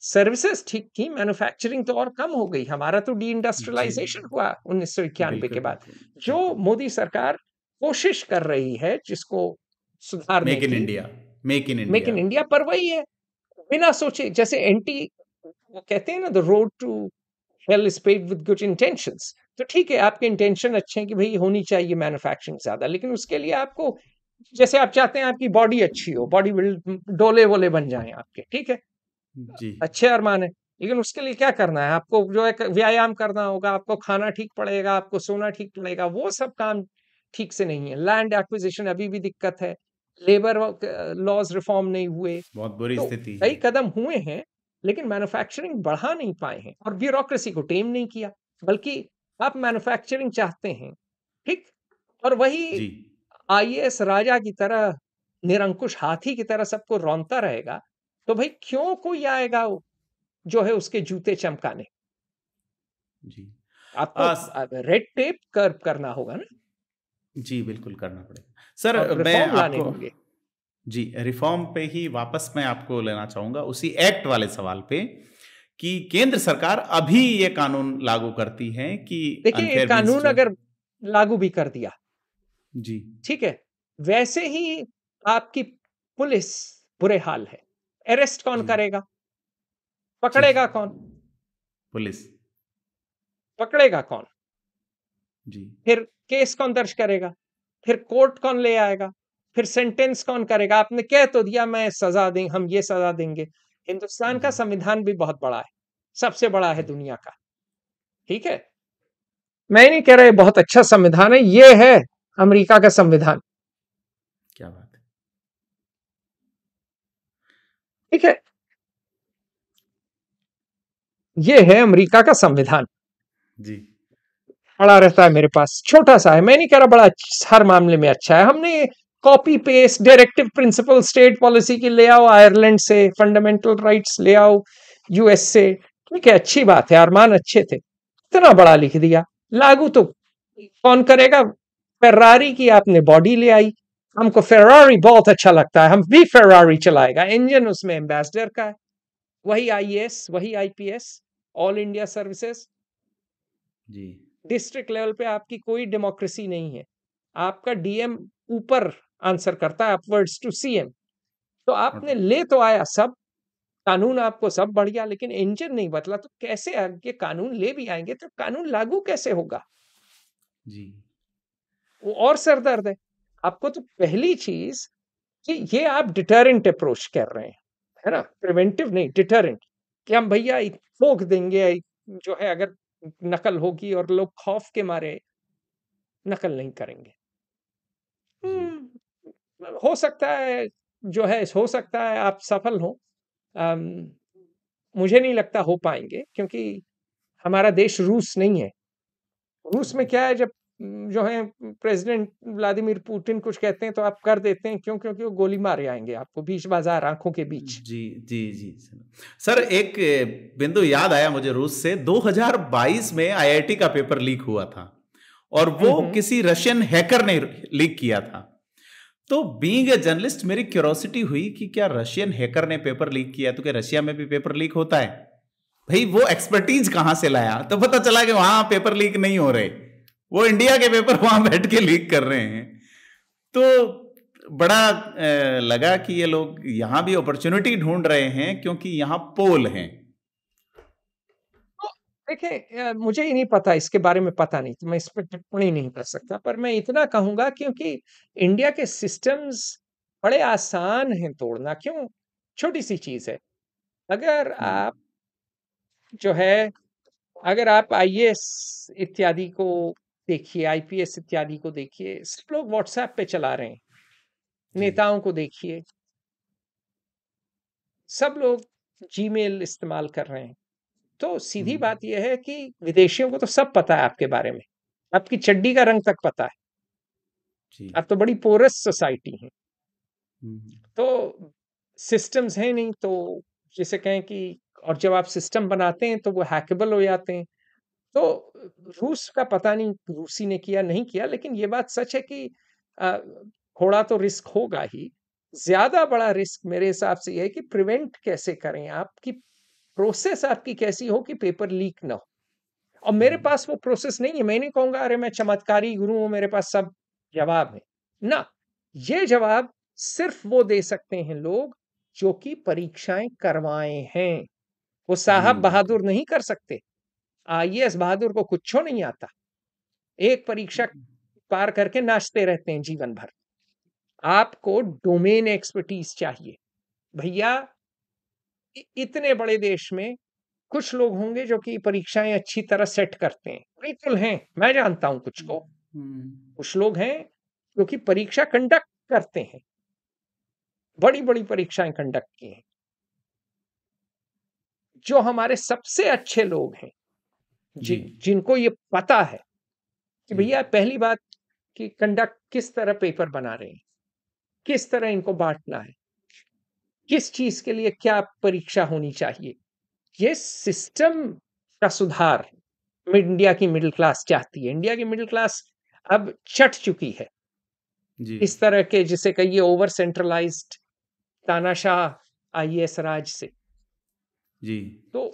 सर्विसेज ठीक थी, मैन्युफैक्चरिंग तो और कम हो गई। हमारा तो डी जी। इंडस्ट्रियलाइजेशन हुआ 1991 के बिल्कुल, बाद। बिल्कुल, जो बिल्कुल। मोदी सरकार कोशिश कर रही है जिसको सुधारने मेक इन की, India, make in make India. In India, पर वही है, बिना सोचे, जैसे एंटी, वो कहते हैं ना, the road to hell is paved with good intentions. तो ठीक है, आपके इंटेंशन अच्छे हैं कि भाई होनी चाहिए मैन्युफैक्चरिंग ज्यादा, लेकिन उसके लिए आपको, जैसे आप चाहते हैं आपकी बॉडी अच्छी हो, बॉडी बिल्ड, डोले वोले बन जाएं आपके, ठीक है, जी अच्छे अरमान है, लेकिन उसके लिए क्या करना है आपको? जो है व्यायाम करना होगा, आपको खाना ठीक पड़ेगा, आपको सोना ठीक पड़ेगा, वो सब काम ठीक से नहीं है। लैंड एक्विजिशन अभी भी दिक्कत है, लेबर लॉज रिफॉर्म नहीं हुए, बहुत बुरी तो स्थिति है। कई कदम हुए हैं, लेकिन मैन्युफैक्चरिंग बढ़ा नहीं पाए हैं, और ब्यूरोक्रेसी को टेम नहीं किया। बल्कि आप मैन्युफैक्चरिंग चाहते हैं, ठीक, और वही जी आईएएस राजा की तरह, निरंकुश हाथी की तरह सबको रौंदता रहेगा, तो भाई क्यों कोई आएगा जो है उसके जूते चमकाने? जी आपको स- रेड टेप कर्व करना होगा ना, जी बिल्कुल करना पड़ेगा। सर और मैं रिफॉर्म लाने आपको, होंगे। जी रिफॉर्म पे ही वापस मैं आपको लेना चाहूंगा, उसी एक्ट वाले सवाल पे, कि केंद्र सरकार अभी ये कानून लागू करती है कि देखिए, एक अनफेयर मीन्स कानून जो, अगर लागू भी कर दिया, जी ठीक है, वैसे ही आपकी पुलिस बुरे हाल है। अरेस्ट कौन जी करेगा? जी पकड़ेगा कौन? पुलिस, पकड़ेगा कौन? जी फिर केस कौन दर्ज करेगा? फिर कोर्ट कौन ले आएगा? फिर सेंटेंस कौन करेगा? आपने कह तो दिया मैं सजा दें, हम ये सजा देंगे। हिंदुस्तान का जी संविधान भी बहुत बड़ा है, सबसे बड़ा है जी दुनिया का, ठीक है। मैं नहीं कह रहा ये बहुत अच्छा संविधान है, ये है अमेरिका का संविधान, क्या बात है। ठीक है, ये है अमेरिका का संविधान। जी पड़ा रहता है मेरे पास, छोटा सा है, मैं नहीं कह रहा बड़ा हर मामले में अच्छा है। हमने copy paste directive principle state policy की ले आओ आयरलैंड से, फंडामेंटल राइट्स ले आओ यूएस से, ठीक है, अच्छी बात है, अरमान अच्छे थे, इतना बड़ा लिख दिया, लागू तो कौन करेगा? फेरारी की आपने बॉडी ले आई, हमको फेरारी बहुत अच्छा लगता है, हम भी फेरारी चलाएगा, इंजन उसमें एम्बेसडर का है, वही आईएएस, वही आईपीएस, ऑल इंडिया सर्विसेज। जी डिस्ट्रिक्ट लेवल पे आपकी कोई डेमोक्रेसी नहीं है, आपका डीएम ऊपर आंसर करता है, अपवर्ड्स टू सीएम। तो आपने और- ले तो आया सब कानून, आपको सब बढ़िया, लेकिन इंजन नहीं बदला, तो कैसे आगे कानून ले भी आएंगे तो कानून लागू कैसे होगा? जी वो और सरदर्द है। आपको तो पहली चीज कि ये आप डिटरेंट अप्रोच कर रहे हैं, है ना, प्रिवेंटिव नहीं, डिटरेंट, कि हम भैया ठोक देंगे, जो है अगर नकल होगी और लोग खौफ के मारे नकल नहीं करेंगे। जी हो सकता है, जो है हो सकता है आप सफल हो, अम, मुझे नहीं लगता हो पाएंगे, क्योंकि हमारा देश रूस नहीं है। रूस में क्या है, जब जो है प्रेसिडेंट व्लादिमीर पुतिन कुछ कहते हैं तो आप कर देते हैं, क्यों? क्योंकि वो गोली मारे आएंगे आपको बीच बाजार आंखों के बीच। जी जी जी सर, एक बिंदु याद आया मुझे रूस से। 2022 में आईआईटी का पेपर लीक हुआ था, और वो हम्म। किसी रशियन हैकर ने लीक किया था। तो बीइंग ए जर्नलिस्ट मेरी क्यूरोसिटी हुई कि क्या रशियन हैकर ने पेपर लीक किया, तो क्या रशिया में भी पेपर लीक होता है? भाई वो एक्सपर्टीज कहां से लाया? तो पता चला कि वहां पेपर लीक नहीं हो रहे, वो इंडिया के पेपर वहां बैठ के लीक कर रहे हैं। तो बड़ा लगा कि ये लोग यहां भी अपॉर्चुनिटी ढूंढ रहे हैं, क्योंकि यहां पोल हैं। तो देखिए, मुझे ही नहीं पता, इसके बारे में पता नहीं, तो मैं इस पर टिप्पणी नहीं कर सकता, पर मैं इतना कहूंगा, क्योंकि इंडिया के सिस्टम्स बड़े आसान हैं तोड़ना। क्यों? छोटी सी चीज है, अगर जी आप जो है, अगर आप आईएएस इत्यादि को देखिए, आईपीएस इत्यादि को देखिए, सब लोग व्हाट्सएप पे चला रहे हैं, जी नेताओं को देखिए, सब लोग जीमेल इस्तेमाल कर रहे हैं। तो सीधी हम्म, बात यह है कि विदेशियों को तो सब पता है आपके बारे में, आपकी चड्डी का रंग तक पता है, जी आप तो बड़ी पोरस सोसाइटी है। हम्म, तो सिस्टम्स हैं नहीं, तो जिसे कहें कि, और जब आप सिस्टम बनाते हैं तो वो हैकेबल हो जाते हैं। तो रूस का पता नहीं रूसी ने किया नहीं किया, लेकिन ये बात सच है कि अ, थोड़ा तो रिस्क होगा ही। ज्यादा बड़ा रिस्क मेरे हिसाब से यह है कि प्रिवेंट कैसे करें, आपकी प्रोसेस आपकी कैसी हो कि पेपर लीक ना हो। और मेरे हम्म, पास वो प्रोसेस नहीं है, मैं नहीं कहूंगा अरे मैं चमत्कारी गुरु हूं, मेरे पास सब जवाब है ना। ये जवाब सिर्फ वो दे सकते हैं लोग जो कि परीक्षाएं करवाए हैं। वो जी साहब बिल्कुल। बहादुर नहीं कर सकते। आईएएस बहादुर को कुछ नहीं आता। एक परीक्षा पार करके नाचते रहते हैं जीवन भर। आपको डोमेन एक्सपर्टीज चाहिए भैया। इतने बड़े देश में कुछ लोग होंगे जो कि परीक्षाएं अच्छी तरह सेट करते हैं, बिल्कुल हैं, मैं जानता हूं कुछ को। हम्म, कुछ लोग हैं जो कि परीक्षा कंडक्ट करते हैं, बड़ी बड़ी परीक्षाएं कंडक्ट की हैं। जो हमारे सबसे अच्छे लोग हैं, जी जिनको ये पता है कि जी भैया पहली बात कि कंडक्ट किस तरह पेपर बना रहे हैं, किस तरह इनको बांटना है, किस चीज के लिए क्या परीक्षा होनी चाहिए, ये सिस्टम का सुधार इंडिया की मिडिल क्लास चाहती है। इंडिया की मिडिल क्लास अब चट चुकी है जी इस तरह के, जिसे कहिए ओवर सेंट्रलाइज्ड तानाशाह आईएएस राज से। जी तो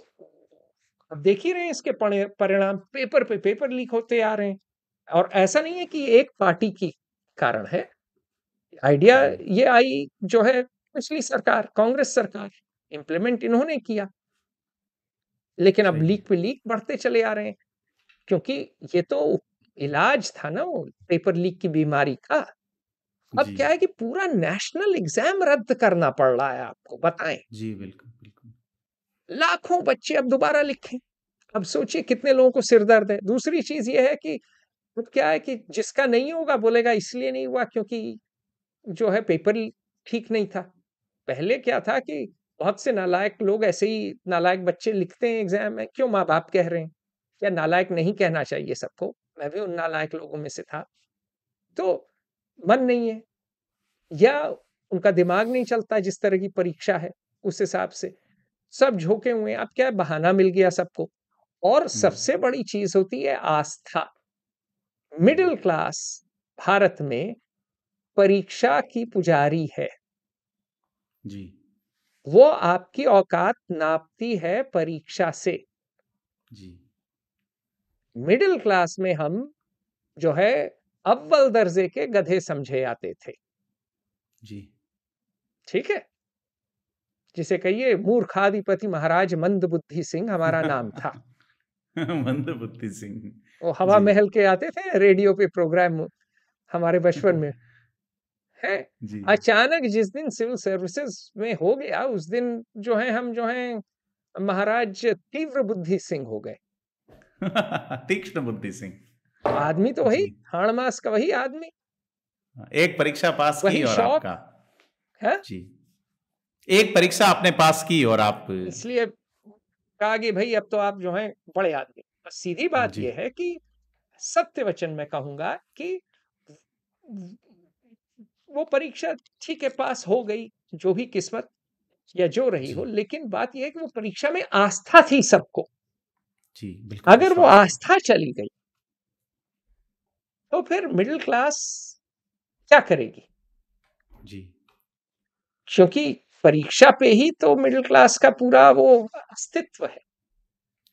अब देख ही रहे हैं इसके परिणाम, पेपर पे पेपर लीक होते आ रहे हैं। और ऐसा नहीं है कि एक पार्टी की कारण है। आइडिया जी ये आई जो है पिछली सरकार, कांग्रेस सरकार, इंप्लीमेंट इन्होंने किया, लेकिन अब सही है। लीक पे लीक बढ़ते चले आ रहे हैं। क्योंकि ये तो इलाज था ना वो पेपर लीक की बीमारी का। अब जी क्या है कि पूरा नेशनल एग्जाम रद्द करना पड़ रहा है आपको, बताएं। जी बिल्कुल बिल्कुल। लाखों बच्चे अब दोबारा लिखें। अब सोचिए कितने लोगों को सिरदर्द है। दूसरी चीज ये है कि अब क्या है कि जिसका नहीं होगा बोलेगा इसलिए नहीं हुआ क्योंकि जो है पेपर ठीक नहीं था। पहले क्या था कि बहुत से नालायक लोग ऐसे ही नालायक बच्चे लिखते हैं एग्जाम में, क्यों माँ बाप कह रहे हैं? क्या नालायक नहीं कहना चाहिए सबको? मैं भी उन नालायक लोगों में से था। तो मन नहीं है, या उनका दिमाग नहीं चलता जिस तरह की परीक्षा है उस हिसाब से, सब झोंके हुए हैं। अब क्या है, बहाना मिल गया सबको। और सबसे बड़ी चीज होती है आस्था। जी मिडिल क्लास भारत में परीक्षा की पुजारी है। जी वो आपकी औकात नापती है परीक्षा से। जी मिडिल क्लास में हम जो है अव्वल दर्जे के गधे समझे जाते थे। जी ठीक है, जिसे कहिए मूर्खाधिपति महाराज मंदबुद्धि सिंह हमारा नाम था। मंदबुद्धि सिंह। वो हवा जी महल के आते थे रेडियो पे प्रोग्राम हमारे बचपन में है। जी अचानक जिस दिन सिविल सर्विसेज में हो गया उस दिन जो है हम जो है महाराज तीव्र बुद्धि सिंह हो गए। तीक्ष्ण बुद्धि सिंह। आदमी तो वही, जी हाड़ मास का वही आदमी, एक परीक्षा पास की वही और शौक आपका। है। जी एक परीक्षा आपने पास की और आप। इसलिए कहा कि भाई अब तो आप जो हैं बड़े आदमी। बस सीधी बात जी यह है कि सत्य वचन मैं कहूंगा कि वो परीक्षा ठीक है पास हो गई, जो भी किस्मत या जो रही जी हो, लेकिन बात यह है कि वो परीक्षा में आस्था थी सबको। जी बिल्कुल अगर वो विश्वास था। आस्था चली गई तो फिर मिडिल क्लास क्या करेगी? जी क्योंकि परीक्षा पे ही तो मिडिल क्लास का पूरा वो अस्तित्व है,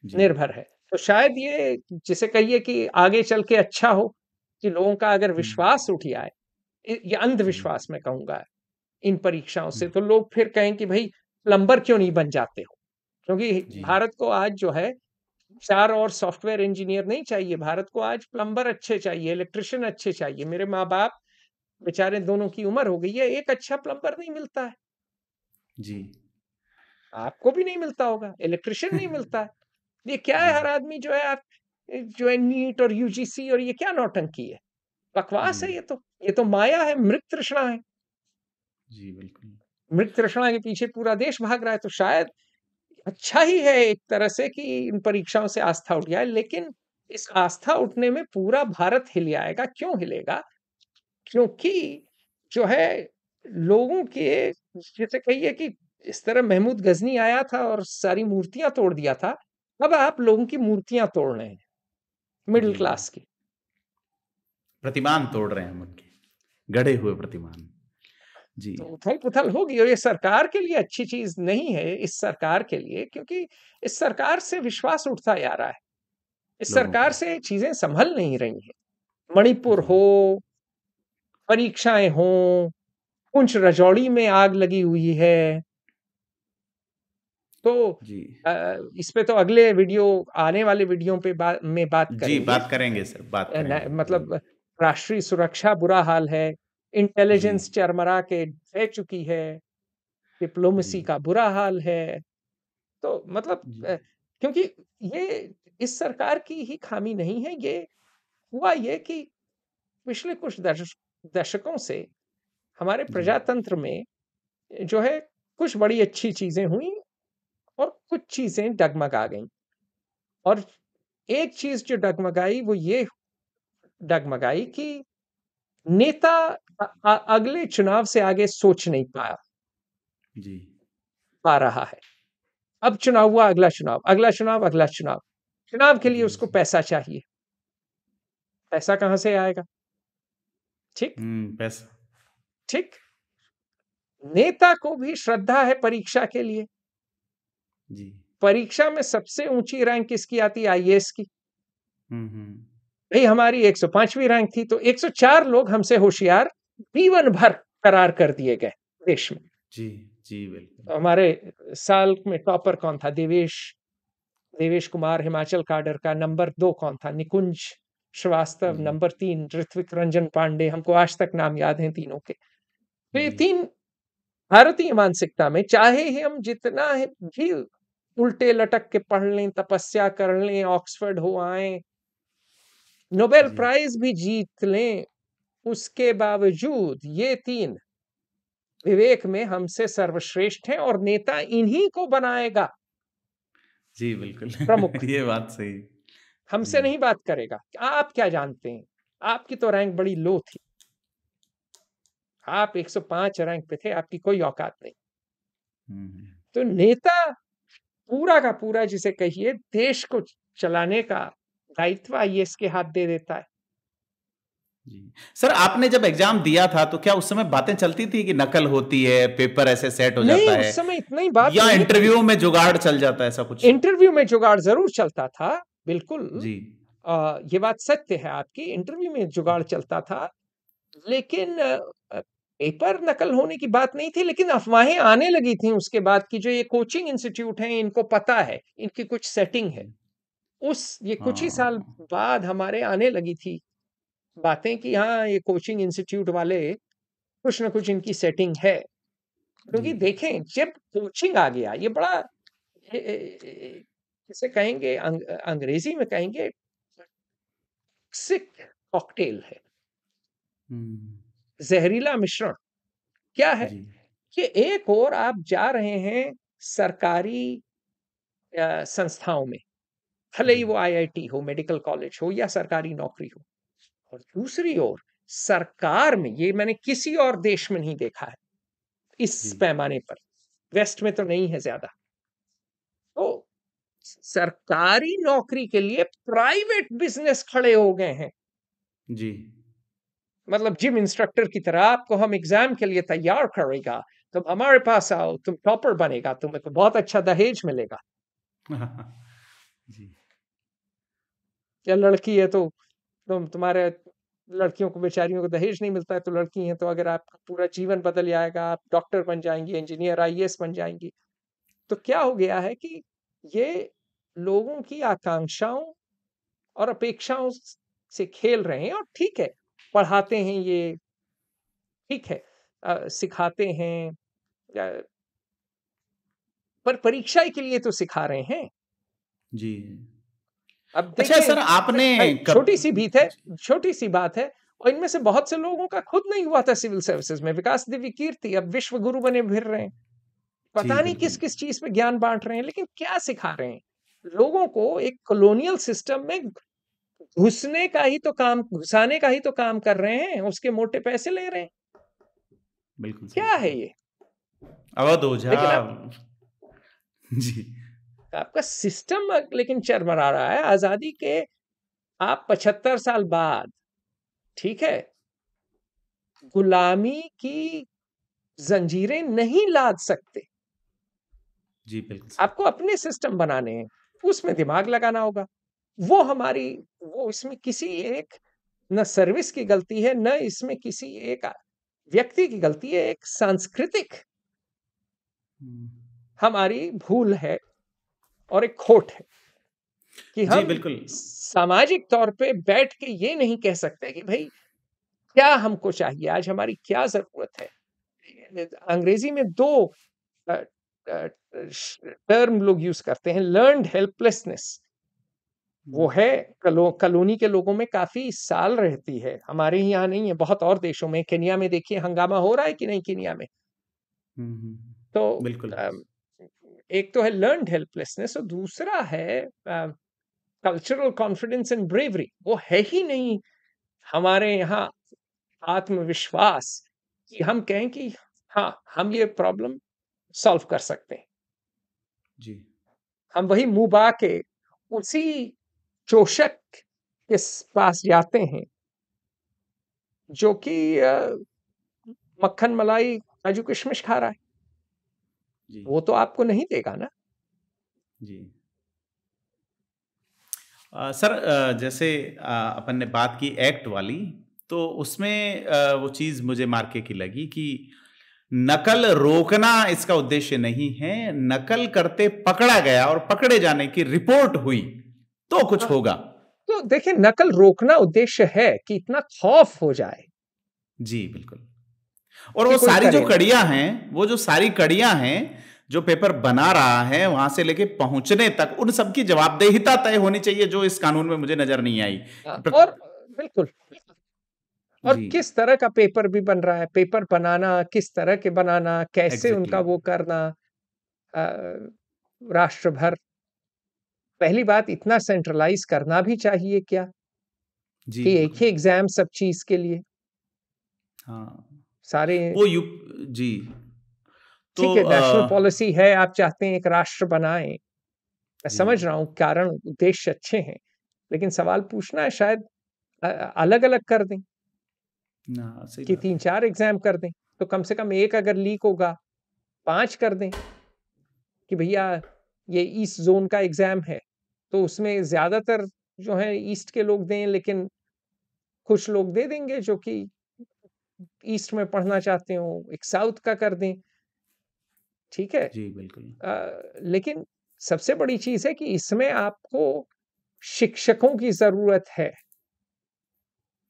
जी निर्भर है। तो शायद ये जिसे कहिए कि आगे चल के अच्छा हो कि लोगों का अगर विश्वास उठ जाए, ये जी अंधविश्वास मैं कहूंगा इन परीक्षाओं से, तो लोग फिर कहें कि भाई प्लम्बर क्यों नहीं बन जाते हो? क्योंकि जी भारत को आज जो है 4 और सॉफ्टवेयर इंजीनियर नहीं चाहिए, भारत को आज प्लम्बर अच्छे चाहिए, इलेक्ट्रिशियन अच्छे चाहिए। मेरे माँ बाप बेचारे दोनों की उम्र हो गई है, एक अच्छा प्लम्बर नहीं मिलता है। जी आपको भी नहीं मिलता होगा, इलेक्ट्रिशियन नहीं मिलता है। ये क्या है, जी हर आदमी जो है आप जो है नीट और यूजीसी और ये क्या नौटंकी है, जी बकवास है। ये तो माया है, मृत तृष्णा है। जी बिल्कुल। मृत तृष्णा के पीछे पूरा देश भाग रहा है। तो शायद अच्छा ही है एक तरह से कि इन परीक्षाओं से आस्था उठ जाए, लेकिन इस आस्था उठने में पूरा भारत हिल जाएगा। क्यों हिलेगा? क्योंकि जो है लोगों के, जैसे कहिए कि इस तरह महमूद गजनी आया था और सारी मूर्तियां तोड़ दिया था, अब आप लोगों की मूर्तियां तोड़ रहे हैं, मिडिल जी क्लास की। प्रतिमान तोड़ रहे हैं हम उनके गढ़े हुए प्रतिमान। जी तो उथल पुथल होगी और ये सरकार के लिए अच्छी चीज नहीं है, इस सरकार के लिए, क्योंकि इस सरकार से विश्वास उठता जा रहा है। इस लोगों सरकार का। से चीजें संभल नहीं रही हैं। मणिपुर जी हो, परीक्षाएं हों, पुंछ रजौड़ी में आग लगी हुई है। तो जी इस पे तो अगले वीडियो, आने वाले वीडियो पे में बात जी, करेंगे। बात करेंगे सर, बात करेंगे जी। मतलब राष्ट्रीय सुरक्षा बुरा हाल है, जी इंटेलिजेंस चरमरा के रह चुकी है, जी डिप्लोमेसी का बुरा हाल है। तो मतलब जी क्योंकि ये इस सरकार की ही खामी नहीं है, ये हुआ ये कि पिछले कुछ दशकों से हमारे जी प्रजातंत्र में जो है कुछ बड़ी अच्छी चीजें हुई और कुछ चीजें डगमगा गईं। और एक चीज जो डगमगाई वो ये डगमगाई कि नेता अगले चुनाव से आगे सोच नहीं जी पा रहा है। अब चुनाव हुआ, अगला चुनाव, अगला चुनाव, अगला चुनाव। चुनाव के लिए जी उसको जी। पैसा चाहिए। पैसा कहां से आएगा? ठीक पैसा। ठीक। नेता को भी श्रद्धा है परीक्षा के लिए। जी। परीक्षा में सबसे ऊंची रैंक किसकी आती है? आईएएस की। हम्म। भाई हमारी 105वीं रैंक थी, तो 104 लोग हमसे होशियार जीवन भर करार कर दिए गए देश में। जी जी बिल्कुल। हमारे साल में टॉपर कौन था? देवेश कुमार हिमाचल काडर का। नंबर 2 कौन था? निकुंज श्रीवास्तव। जी नंबर 3 ऋत्विक रंजन पांडे। हमको आज तक नाम याद हैं तीनों के। तो ये जी तीन भारतीय मानसिकता में, चाहे ही हम जितना भी उल्टे लटक के पढ़ लें, तपस्या कर लें, ऑक्सफोर्ड हो आए, नोबेल जी प्राइज भी जीत लें, उसके बावजूद ये तीन विवेक में हमसे सर्वश्रेष्ठ हैं और नेता इन्हीं को बनाएगा जी बिल्कुल। प्रमुख। ये बात सही। जी। हमसे नहीं बात करेगा। आप क्या जानते हैं? आपकी तो रैंक बड़ी लो थी, आप 105 रैंक पे थे, आपकी कोई औकात नहीं। हम्म। तो नेता पूरा का पूरा, जिसे कहिए देश को चलाने का दायित्व आईएएस के हाथ दे देता है। जी सर, आपने जब एग्जाम दिया था तो क्या उस समय बातें चलती थी कि नकल होती है, पेपर ऐसे सेट हो नहीं, जाता है, उस समय इतनी बात या नहीं थी। इंटरव्यू में जुगाड़ चल जाता है, ऐसा कुछ? इंटरव्यू में जुगाड़ जरूर चलता था, बिल्कुल। जी ये बात सत्य है आपकी, इंटरव्यू में जुगाड़ चलता था। लेकिन पेपर नकल होने की बात नहीं थी, लेकिन अफवाहें आने लगी थी उसके बाद कि जो ये कोचिंग इंस्टीट्यूट हैं, इनको पता है, इनकी कुछ सेटिंग है। ये कुछ ही साल हाँ बाद हमारे आने लगी थी बातें कि हाँ, ये कोचिंग इंस्टीट्यूट वाले कुछ ना कुछ इनकी सेटिंग है। जी क्योंकि देखें, जब कोचिंग आ गया, ये बड़ा इसे कहेंगे अंग्रेजी में कहेंगे टॉक्सिक कॉकटेल है, हम्म। जहरीला मिश्रण। क्या है जी कि एक और आप जा रहे हैं सरकारी संस्थाओं में, भले जी ही वो आईआईटी हो, मेडिकल कॉलेज हो या सरकारी नौकरी हो, और दूसरी ओर सरकार में, ये मैंने किसी और देश में नहीं देखा है इस जी पैमाने पर, वेस्ट में तो नहीं है ज्यादा। तो सरकारी नौकरी के लिए प्राइवेट बिजनेस खड़े हो गए हैं। जी मतलब जिम इंस्ट्रक्टर की तरह आपको हम एग्जाम के लिए तैयार करेगा, तुम हमारे पास आओ, तुम टॉपर बनेगा, तुम्हें तो बहुत अच्छा दहेज मिलेगा। जी या लड़की है तो तुम्हारे लड़कियों को, बेचारियों को दहेज नहीं मिलता है, तो लड़की है तो अगर आपका पूरा जीवन बदल जाएगा, आप डॉक्टर बन जाएंगी, इंजीनियर, आईएएस बन जाएंगी। तो क्या हो गया है कि ये लोगों की आकांक्षाओं और अपेक्षाओं से खेल रहे हैं। और ठीक है, पढ़ाते हैं ये, ठीक है, सिखाते हैं, पर परीक्षा के लिए तो सिखा रहे हैं। जी। अब अच्छा देखें, सर, आपने कब? छोटी सी बात है, और इनमें से बहुत से लोगों का खुद नहीं हुआ था सिविल सर्विसेज में। विकास दिव्य कीर्ति अब विश्व गुरु बने फिर रहे हैं। जी पता नहीं किस बिल्कुल। किस चीज पे ज्ञान बांट रहे हैं, लेकिन क्या सिखा रहे हैं? लोगों को एक कॉलोनियल सिस्टम में घुसाने का ही तो काम कर रहे हैं, उसके मोटे पैसे ले रहे हैं। बिल्कुल सही क्या है कहा। ये? अवध ओझा। लेकिन जी आपका सिस्टम लेकिन चरमरा रहा है। आजादी के आप 75 साल बाद, ठीक है, गुलामी की जंजीरें नहीं लाद सकते। जी बिल्कुल सही। आपको अपने सिस्टम बनाने हैं, उसमें दिमाग लगाना होगा। वो इसमें किसी एक न सर्विस की गलती है, न इसमें किसी एक व्यक्ति की गलती है, एक सांस्कृतिक हमारी भूल है और एक खोट है कि जी हम बिल्कुल। सामाजिक तौर पे बैठ के ये नहीं कह सकते कि भाई क्या हमको चाहिए, आज हमारी क्या जरूरत है। अंग्रेजी में दो टर्म लोग यूज करते हैं, लर्न्ड हेल्पलेसनेस, वो है कॉलोनी के लोगों में काफी साल रहती है, हमारे यहाँ नहीं है, बहुत और देशों में, केनिया में देखिए हंगामा हो रहा है कि नहीं केनिया में। तो बिल्कुल। एक तो है लर्न्ड हेल्पलेसनेस और दूसरा है कल्चरल कॉन्फिडेंस एंड ब्रेवरी, वो है ही नहीं हमारे यहाँ आत्मविश्वास कि हम कहें कि हाँ हम ये प्रॉब्लम सॉल्व कर सकते हैं। जी हम वही मुंह बा के उसी चोषक के पास जाते हैं जो कि मक्खन मलाई काजू किशमिश खा रहा है, जी वो तो आपको नहीं देगा ना। जी। सर जैसे अपन ने बात की एक्ट वाली, तो उसमें वो चीज मुझे मार्के की लगी कि नकल रोकना इसका उद्देश्य नहीं है, नकल करते पकड़ा गया और पकड़े जाने की रिपोर्ट हुई तो कुछ हाँ, होगा। तो देखिए नकल रोकना उद्देश्य है कि इतना खौफ हो जाए जी बिल्कुल। और कि वो कोई सारी जो करे ना। कड़ियां हैं, वो जो सारी कड़ियां हैं जो पेपर बना रहा है वहां से लेके पहुंचने तक, उन सबकी जवाबदेहिता तय होनी चाहिए, जो इस कानून में मुझे नजर नहीं आई। और बिल्कुल, और जी किस तरह का पेपर भी बन रहा है, पेपर बनाना किस तरह के बनाना, कैसे उनका एग्जैक्टली। वो करना। अ, राष्ट्र भर, पहली बात इतना सेंट्रलाइज करना भी चाहिए क्या जी कि एक बिल्कुल। ही एग्जाम सब चीज के लिए हाँ सारे। वो यू जी। तो ठीक है, नेशनल पॉलिसी है, आप चाहते हैं एक राष्ट्र बनाएं, मैं जी समझ रहा हूं कारण उद्देश्य अच्छे हैं, लेकिन सवाल पूछना है शायद अलग अलग कर दें ना, सही कि बात तीन है। चार एग्जाम कर दें, तो कम से कम एक अगर लीक होगा 5 कर दें कि भैया ये ईस्ट जोन का एग्जाम है, तो उसमें ज्यादातर जो है ईस्ट के लोग दें, लेकिन कुछ लोग दे देंगे जो कि ईस्ट में पढ़ना चाहते हो, एक साउथ का कर दें। ठीक है। जी बिल्कुल। लेकिन सबसे बड़ी चीज है कि इसमें आपको शिक्षकों की जरूरत है,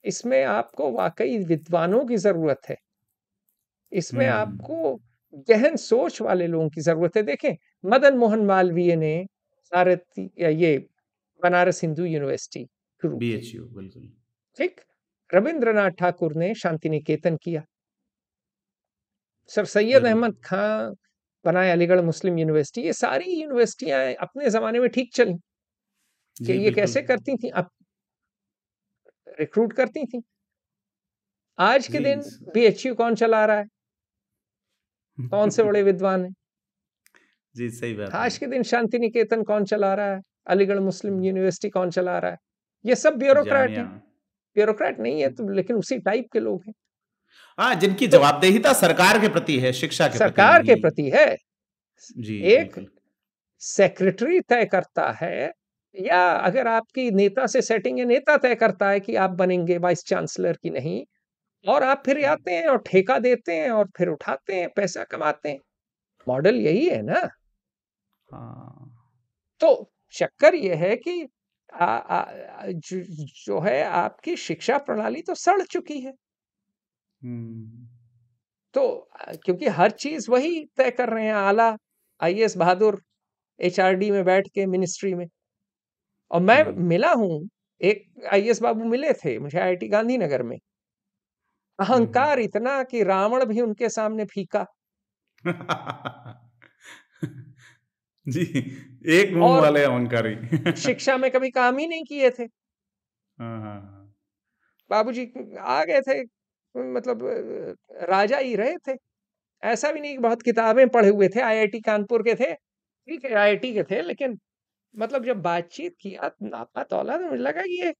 इसमें आपको वाकई विद्वानों की जरूरत है, इसमें हम्म। आपको गहन सोच वाले लोगों की जरूरत है। देखें, मदन मोहन मालवीय ने ये बनारस हिंदू यूनिवर्सिटी शुरू की, BHU बिल्कुल। ठीक। रविंद्रनाथ ठाकुर ने शांति निकेतन किया, सर सैयद जरूर। अहमद खां बनाए अलीगढ़ मुस्लिम यूनिवर्सिटी। ये सारी यूनिवर्सिटियां अपने जमाने में ठीक चली कि जी ये बिल्कुल। कैसे करती थी, अब रिक्रूट करती थी। आज के जी दिन बीएचयू कौन चला रहा है, कौन से बड़े विद्वान हैं। जी सही बात है। आज के दिन शांति निकेतन कौन चला रहा है, अलीगढ़ मुस्लिम यूनिवर्सिटी कौन चला रहा है, ये सब ब्यूरोक्रेट जामिया। हैं। ब्यूरोक्रेट नहीं है तो, लेकिन उसी टाइप के लोग हैं। हाँ, जिनकी तो जवाबदेहिता सरकार के प्रति है, शिक्षा के प्रति सरकार के नहीं। प्रति है, जी एक बिल्कुल। सेक्रेटरी तय करता है, या अगर आपकी नेता से सेटिंग है, नेता तय करता है कि आप बनेंगे वाइस चांसलर की नहीं, और आप फिर आते हैं और ठेका देते हैं और फिर उठाते हैं, पैसा कमाते हैं। मॉडल यही है ना। हाँ। तो चक्कर ये है कि जो है आपकी शिक्षा प्रणाली तो सड़ चुकी है। हम्म। तो क्योंकि हर चीज वही तय कर रहे हैं, आला आईएएस बहादुर एचआरडी में बैठ के मिनिस्ट्री में। और मैं जी। मिला हूं, एक आईएएस बाबू मिले थे मुझे आईआईटी गांधीनगर में, अहंकार हम्म। इतना कि रावण भी उनके सामने फीका। जी, एक मुंह और वाले अहंकारी। शिक्षा में कभी काम ही नहीं किए थे हाँ हाँ हाँ। बाबूजी, आ गए थे मतलब राजा ही रहे थे। ऐसा भी नहीं कि बहुत किताबें पढ़े हुए थे, आईआईटी कानपुर के थे, ठीक है आईआईटी के थे, लेकिन मतलब जब बातचीत किया नापा तौला तो मुझे लगा कि ये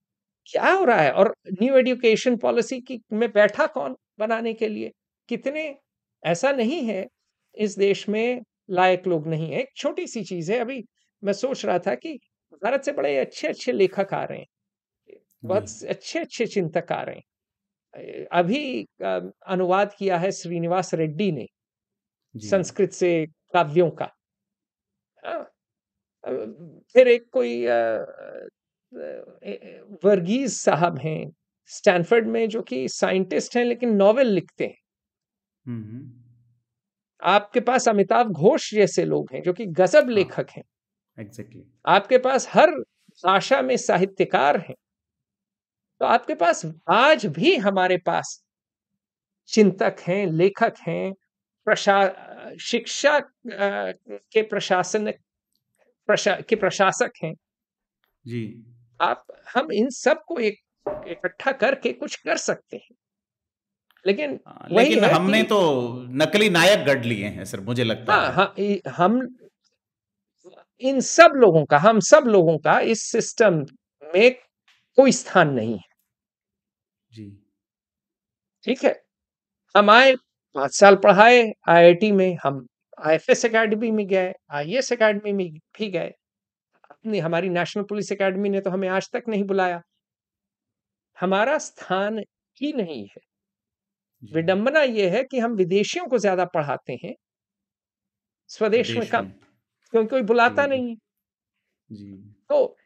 क्या हो रहा है। और न्यू एजुकेशन पॉलिसी की में बैठा कौन बनाने के लिए, कितने, ऐसा नहीं है इस देश में लायक लोग नहीं है। एक छोटी सी चीज है, अभी मैं सोच रहा था कि भारत से बड़े अच्छे अच्छे लेखक आ रहे हैं, जी। बहुत अच्छे अच्छे चिंतक आ रहे हैं। अभी अनुवाद किया है श्रीनिवास रेड्डी ने जी। संस्कृत से काव्यों का। हाँ, अ, फिर एक कोई वर्गीज साहब हैं स्टैनफोर्ड में, जो कि साइंटिस्ट हैं लेकिन नॉवेल लिखते हैं। हम्म। आपके पास अमिताभ घोष जैसे लोग हैं जो कि गजब हाँ। लेखक हैं। एग्जैक्टली। आपके पास हर भाषा में साहित्यकार हैं। तो आपके पास आज भी हमारे पास चिंतक हैं, लेखक हैं, शिक्षा के प्रशासक हैं। जी। आप हम इन सब को एक इकट्ठा करके कुछ कर सकते हैं। लेकिन वही लेकिन है हमने कि तो नकली नायक गढ़ लिए हैं सर, मुझे लगता हाँ है। हाँ, हम इन सब लोगों का, हम सब लोगों का इस सिस्टम में कोई स्थान नहीं है। जी। ठीक है, हम आए, 5 साल पढ़ाए आईआईटी में, हम आईएफएस एकेडमी में गए, आईएएस एकेडमी में भी गए। अपनी हमारी नेशनल पुलिस एकेडमी ने तो हमें आज तक नहीं बुलाया। हमारा स्थान ही नहीं है। जी। विडंबना ये है कि हम विदेशियों को ज्यादा पढ़ाते हैं, स्वदेश में देश कम, में। क्योंकि कोई जी। बुलाता नहीं है। जी। तो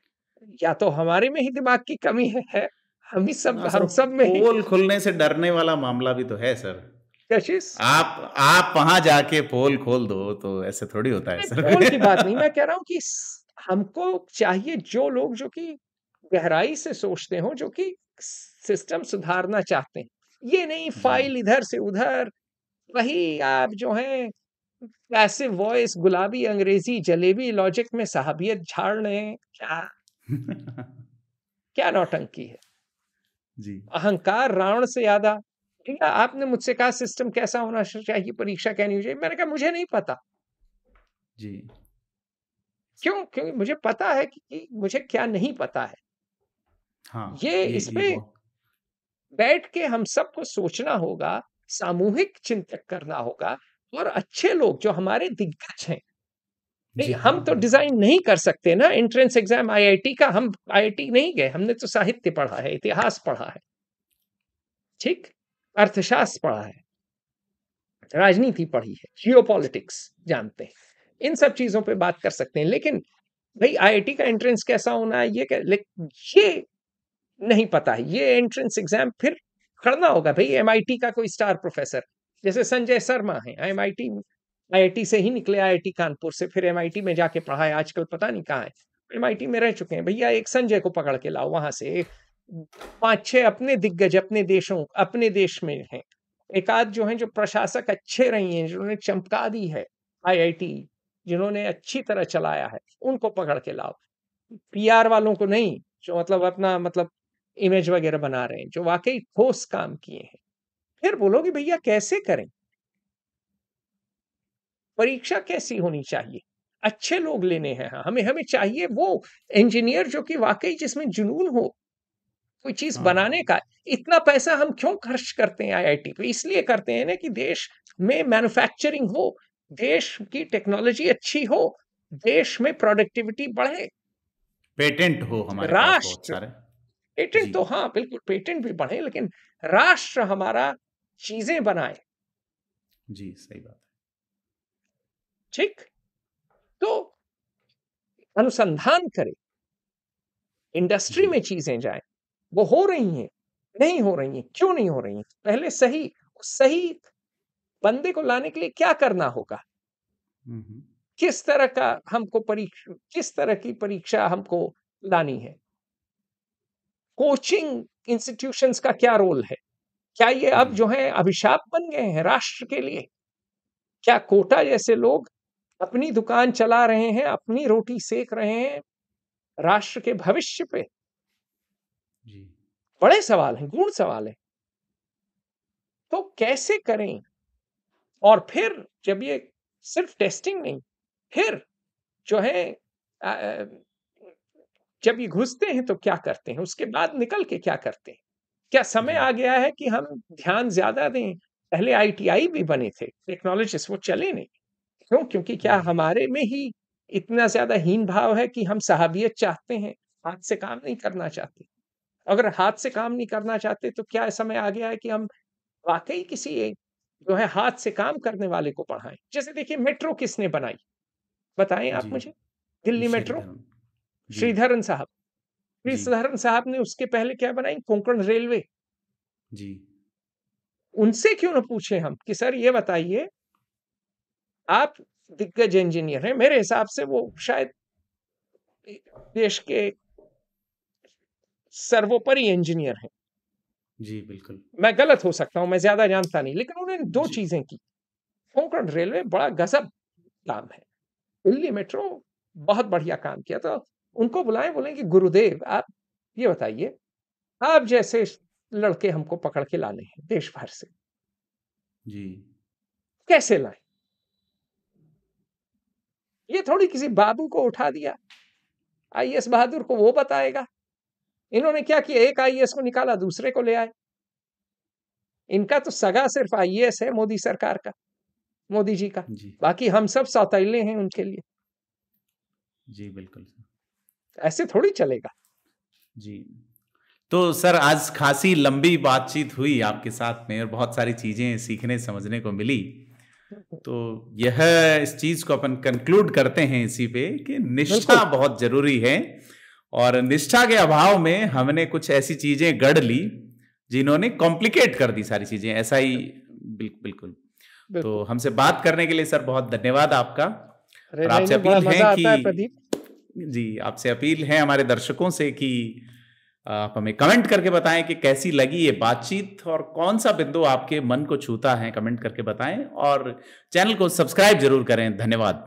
या तो हमारे में ही दिमाग की कमी है, हाँ सर, हम सब में ही पोल खुलने से डरने वाला मामला भी तो है सर। कशिश। आप वहां जाके पोल खोल दो तो ऐसे थोड़ी होता है नहीं, सर। पोल की बात नहीं, मैं कह रहा हूं कि हमको चाहिए जो लोग जो कि गहराई से सोचते हो, जो कि सिस्टम सुधारना चाहते हैं। ये नहीं जी। फाइल इधर से उधर, वही आप जो है पैसिव वॉइस, गुलाबी अंग्रेजी जलेबी लॉजिक में साहबियत झाड़ रहे हैं। क्या क्या नौटंकी है, जी। अहंकार रावण से ज्यादा। भैया आपने मुझसे कहा सिस्टम कैसा होना चाहिए, परीक्षा क्या नहीं होनी चाहिए, मैंने कहा मुझे नहीं पता। जी। क्यों? क्योंकि मुझे पता है कि मुझे क्या नहीं पता है। हाँ, ये ये इस ये पे बहुत। बैठ के हम सबको सोचना होगा, सामूहिक चिंतन करना होगा। और अच्छे लोग जो हमारे दिग्गज हैं, नहीं जी हाँ, हम तो बिल्कुल। डिजाइन नहीं कर सकते ना एंट्रेंस एग्जाम आईआईटी का। हम आईआईटी नहीं गए, हमने तो साहित्य पढ़ा है, इतिहास पढ़ा है, ठीक, अर्थशास्त्र पढ़ा है, राजनीति पढ़ी है, जियोपॉलिटिक्स जानते हैं। इन सब चीजों पे बात कर सकते हैं। लेकिन भाई आईआईटी का एंट्रेंस कैसा होना है ये नहीं पता है। ये एंट्रेंस एग्जाम फिर करना होगा भाई। एमआईटी का कोई स्टार प्रोफेसर जैसे संजय शर्मा है, एमआईटी आईआईटी से ही निकले, आईआईटी कानपुर से, फिर एमआईटी में जाके पढ़ा है, आजकल पता नहीं कहाँ है, एमआईटी में रह चुके हैं। भैया एक संजय को पकड़ के लाओ वहां से, 5-6 अपने दिग्गज अपने देश में हैं, एक आध जो हैं जो प्रशासक अच्छे रही हैं, जिन्होंने चमका दी है आईआईटी, जिन्होंने अच्छी तरह चलाया है, उनको पकड़ के लाओ। पीआर वालों को नहीं, जो मतलब अपना मतलब इमेज वगैरह बना रहे हैं, जो वाकई ठोस काम किए हैं। फिर बोलोगे भैया कैसे करें, परीक्षा कैसी होनी चाहिए, अच्छे लोग लेने हैं। हमें हमें चाहिए वो इंजीनियर जो कि वाकई जिसमें जुनून हो कोई चीज बनाने हाँ। का। इतना पैसा हम क्यों खर्च करते हैं आईआईटी पे? इसलिए करते हैं ना कि देश में मैन्युफैक्चरिंग हो, देश की टेक्नोलॉजी अच्छी हो, देश में प्रोडक्टिविटी बढ़े, पेटेंट हो हमारे पास बहुत राष्ट्र, सारे। पेटेंट जी। तो हाँ बिल्कुल पेटेंट भी बढ़े, लेकिन राष्ट्र हमारा चीजें बनाए, जी, सही बात ठीक, तो अनुसंधान करे, है। इंडस्ट्री जी। में चीजें जाए। वो हो रही हैं, नहीं हो रही हैं, क्यों नहीं हो रही हैं? पहले सही सही बंदे को लाने के लिए क्या करना होगा? हम्म। किस तरह का हमको परीक्षा, किस तरह की परीक्षा हमको लानी है? कोचिंग इंस्टीट्यूशंस का क्या रोल है? क्या ये अब जी। जो है अभिशाप बन गए हैं राष्ट्र के लिए? क्या कोटा जैसे लोग अपनी दुकान चला रहे हैं, अपनी रोटी सेक रहे हैं राष्ट्र के भविष्य पे? जी। बड़े सवाल हैं, गूढ़ सवाल है। तो कैसे करें? और फिर जब ये सिर्फ टेस्टिंग नहीं, फिर जो है अ, अ, जब ये घुसते हैं तो क्या करते हैं? उसके बाद निकल के क्या करते हैं? क्या समय जी। आ गया है कि हम ध्यान ज्यादा दें? पहले आईटीआई भी बने थे टेक्नोलॉजिस्ट, वो चले नहीं। क्यों? क्योंकि क्या जी। हमारे में ही इतना ज्यादा हीन भाव है कि हम साहबियत चाहते हैं, हाथ से काम नहीं करना चाहते? अगर हाथ से काम नहीं करना चाहते तो क्या समय आ गया है कि हम वाकई किसी एक जो है हाथ से काम करने वाले को पढ़ाएं? जैसे देखिए मेट्रो किसने बनाई? बताएं आप जी। मुझे। दिल्ली मेट्रो श्रीधरन। जी। श्रीधरन साहब। जी। श्रीधरन साहब ने उसके पहले क्या बनाई? कोंकण रेलवे। जी। उनसे क्यों ना पूछे हम कि सर ये बताइए, आप दिग्गज इंजीनियर हैं, मेरे हिसाब से वो शायद देश के सर्वोपरि इंजीनियर हैं। जी बिल्कुल। मैं गलत हो सकता हूं, मैं ज्यादा जानता नहीं, लेकिन उन्होंने दो जी। चीजें की। कोंकण रेलवे बड़ा गजब काम है। दिल्ली मेट्रो बहुत बढ़िया काम किया। तो उनको बुलाएं, बोलें कि गुरुदेव आप ये बताइए, आप जैसे लड़के हमको पकड़ के लाने हैं देश भर से, जी। कैसे लाएं? ये थोड़ी किसी बाबू को उठा दिया, आईएएस बहादुर को वो बताएगा। इन्होंने क्या किया, एक आईएएस को निकाला, दूसरे को ले आए। इनका तो सगा सिर्फ आईएएस है मोदी सरकार का, मोदी जी का। जी। बाकी हम सब सौतेले हैं उनके लिए। जी बिल्कुल। ऐसे थोड़ी चलेगा। जी। तो सर आज खासी लंबी बातचीत हुई आपके साथ में और बहुत सारी चीजें सीखने समझने को मिली। तो यह इस चीज को अपन कंक्लूड करते हैं इसी पे कि निष्ठा बिल्कुल। बहुत जरूरी है और निष्ठा के अभाव में हमने कुछ ऐसी चीजें गढ़ ली जिन्होंने कॉम्प्लिकेट कर दी सारी चीजें, ऐसा ही। बिल्कुल। तो बिल्कुल। हमसे बात करने के लिए सर बहुत धन्यवाद आपका। अरे और नहीं आपसे नहीं, बड़ा अपील है मजा कि आता है प्रदीप। जी आपसे अपील है हमारे दर्शकों से कि आप हमें कमेंट करके बताएं कि कैसी लगी ये बातचीत और कौन सा बिंदु आपके मन को छूता है, कमेंट करके बताएं और चैनल को सब्सक्राइब जरूर करें। धन्यवाद।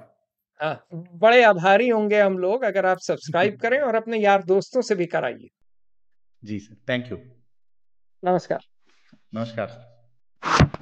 हाँ, बड़े आभारी होंगे हम लोग अगर आप सब्सक्राइब करें और अपने यार दोस्तों से भी कराइए। जी सर, थैंक यू। नमस्कार। नमस्कार।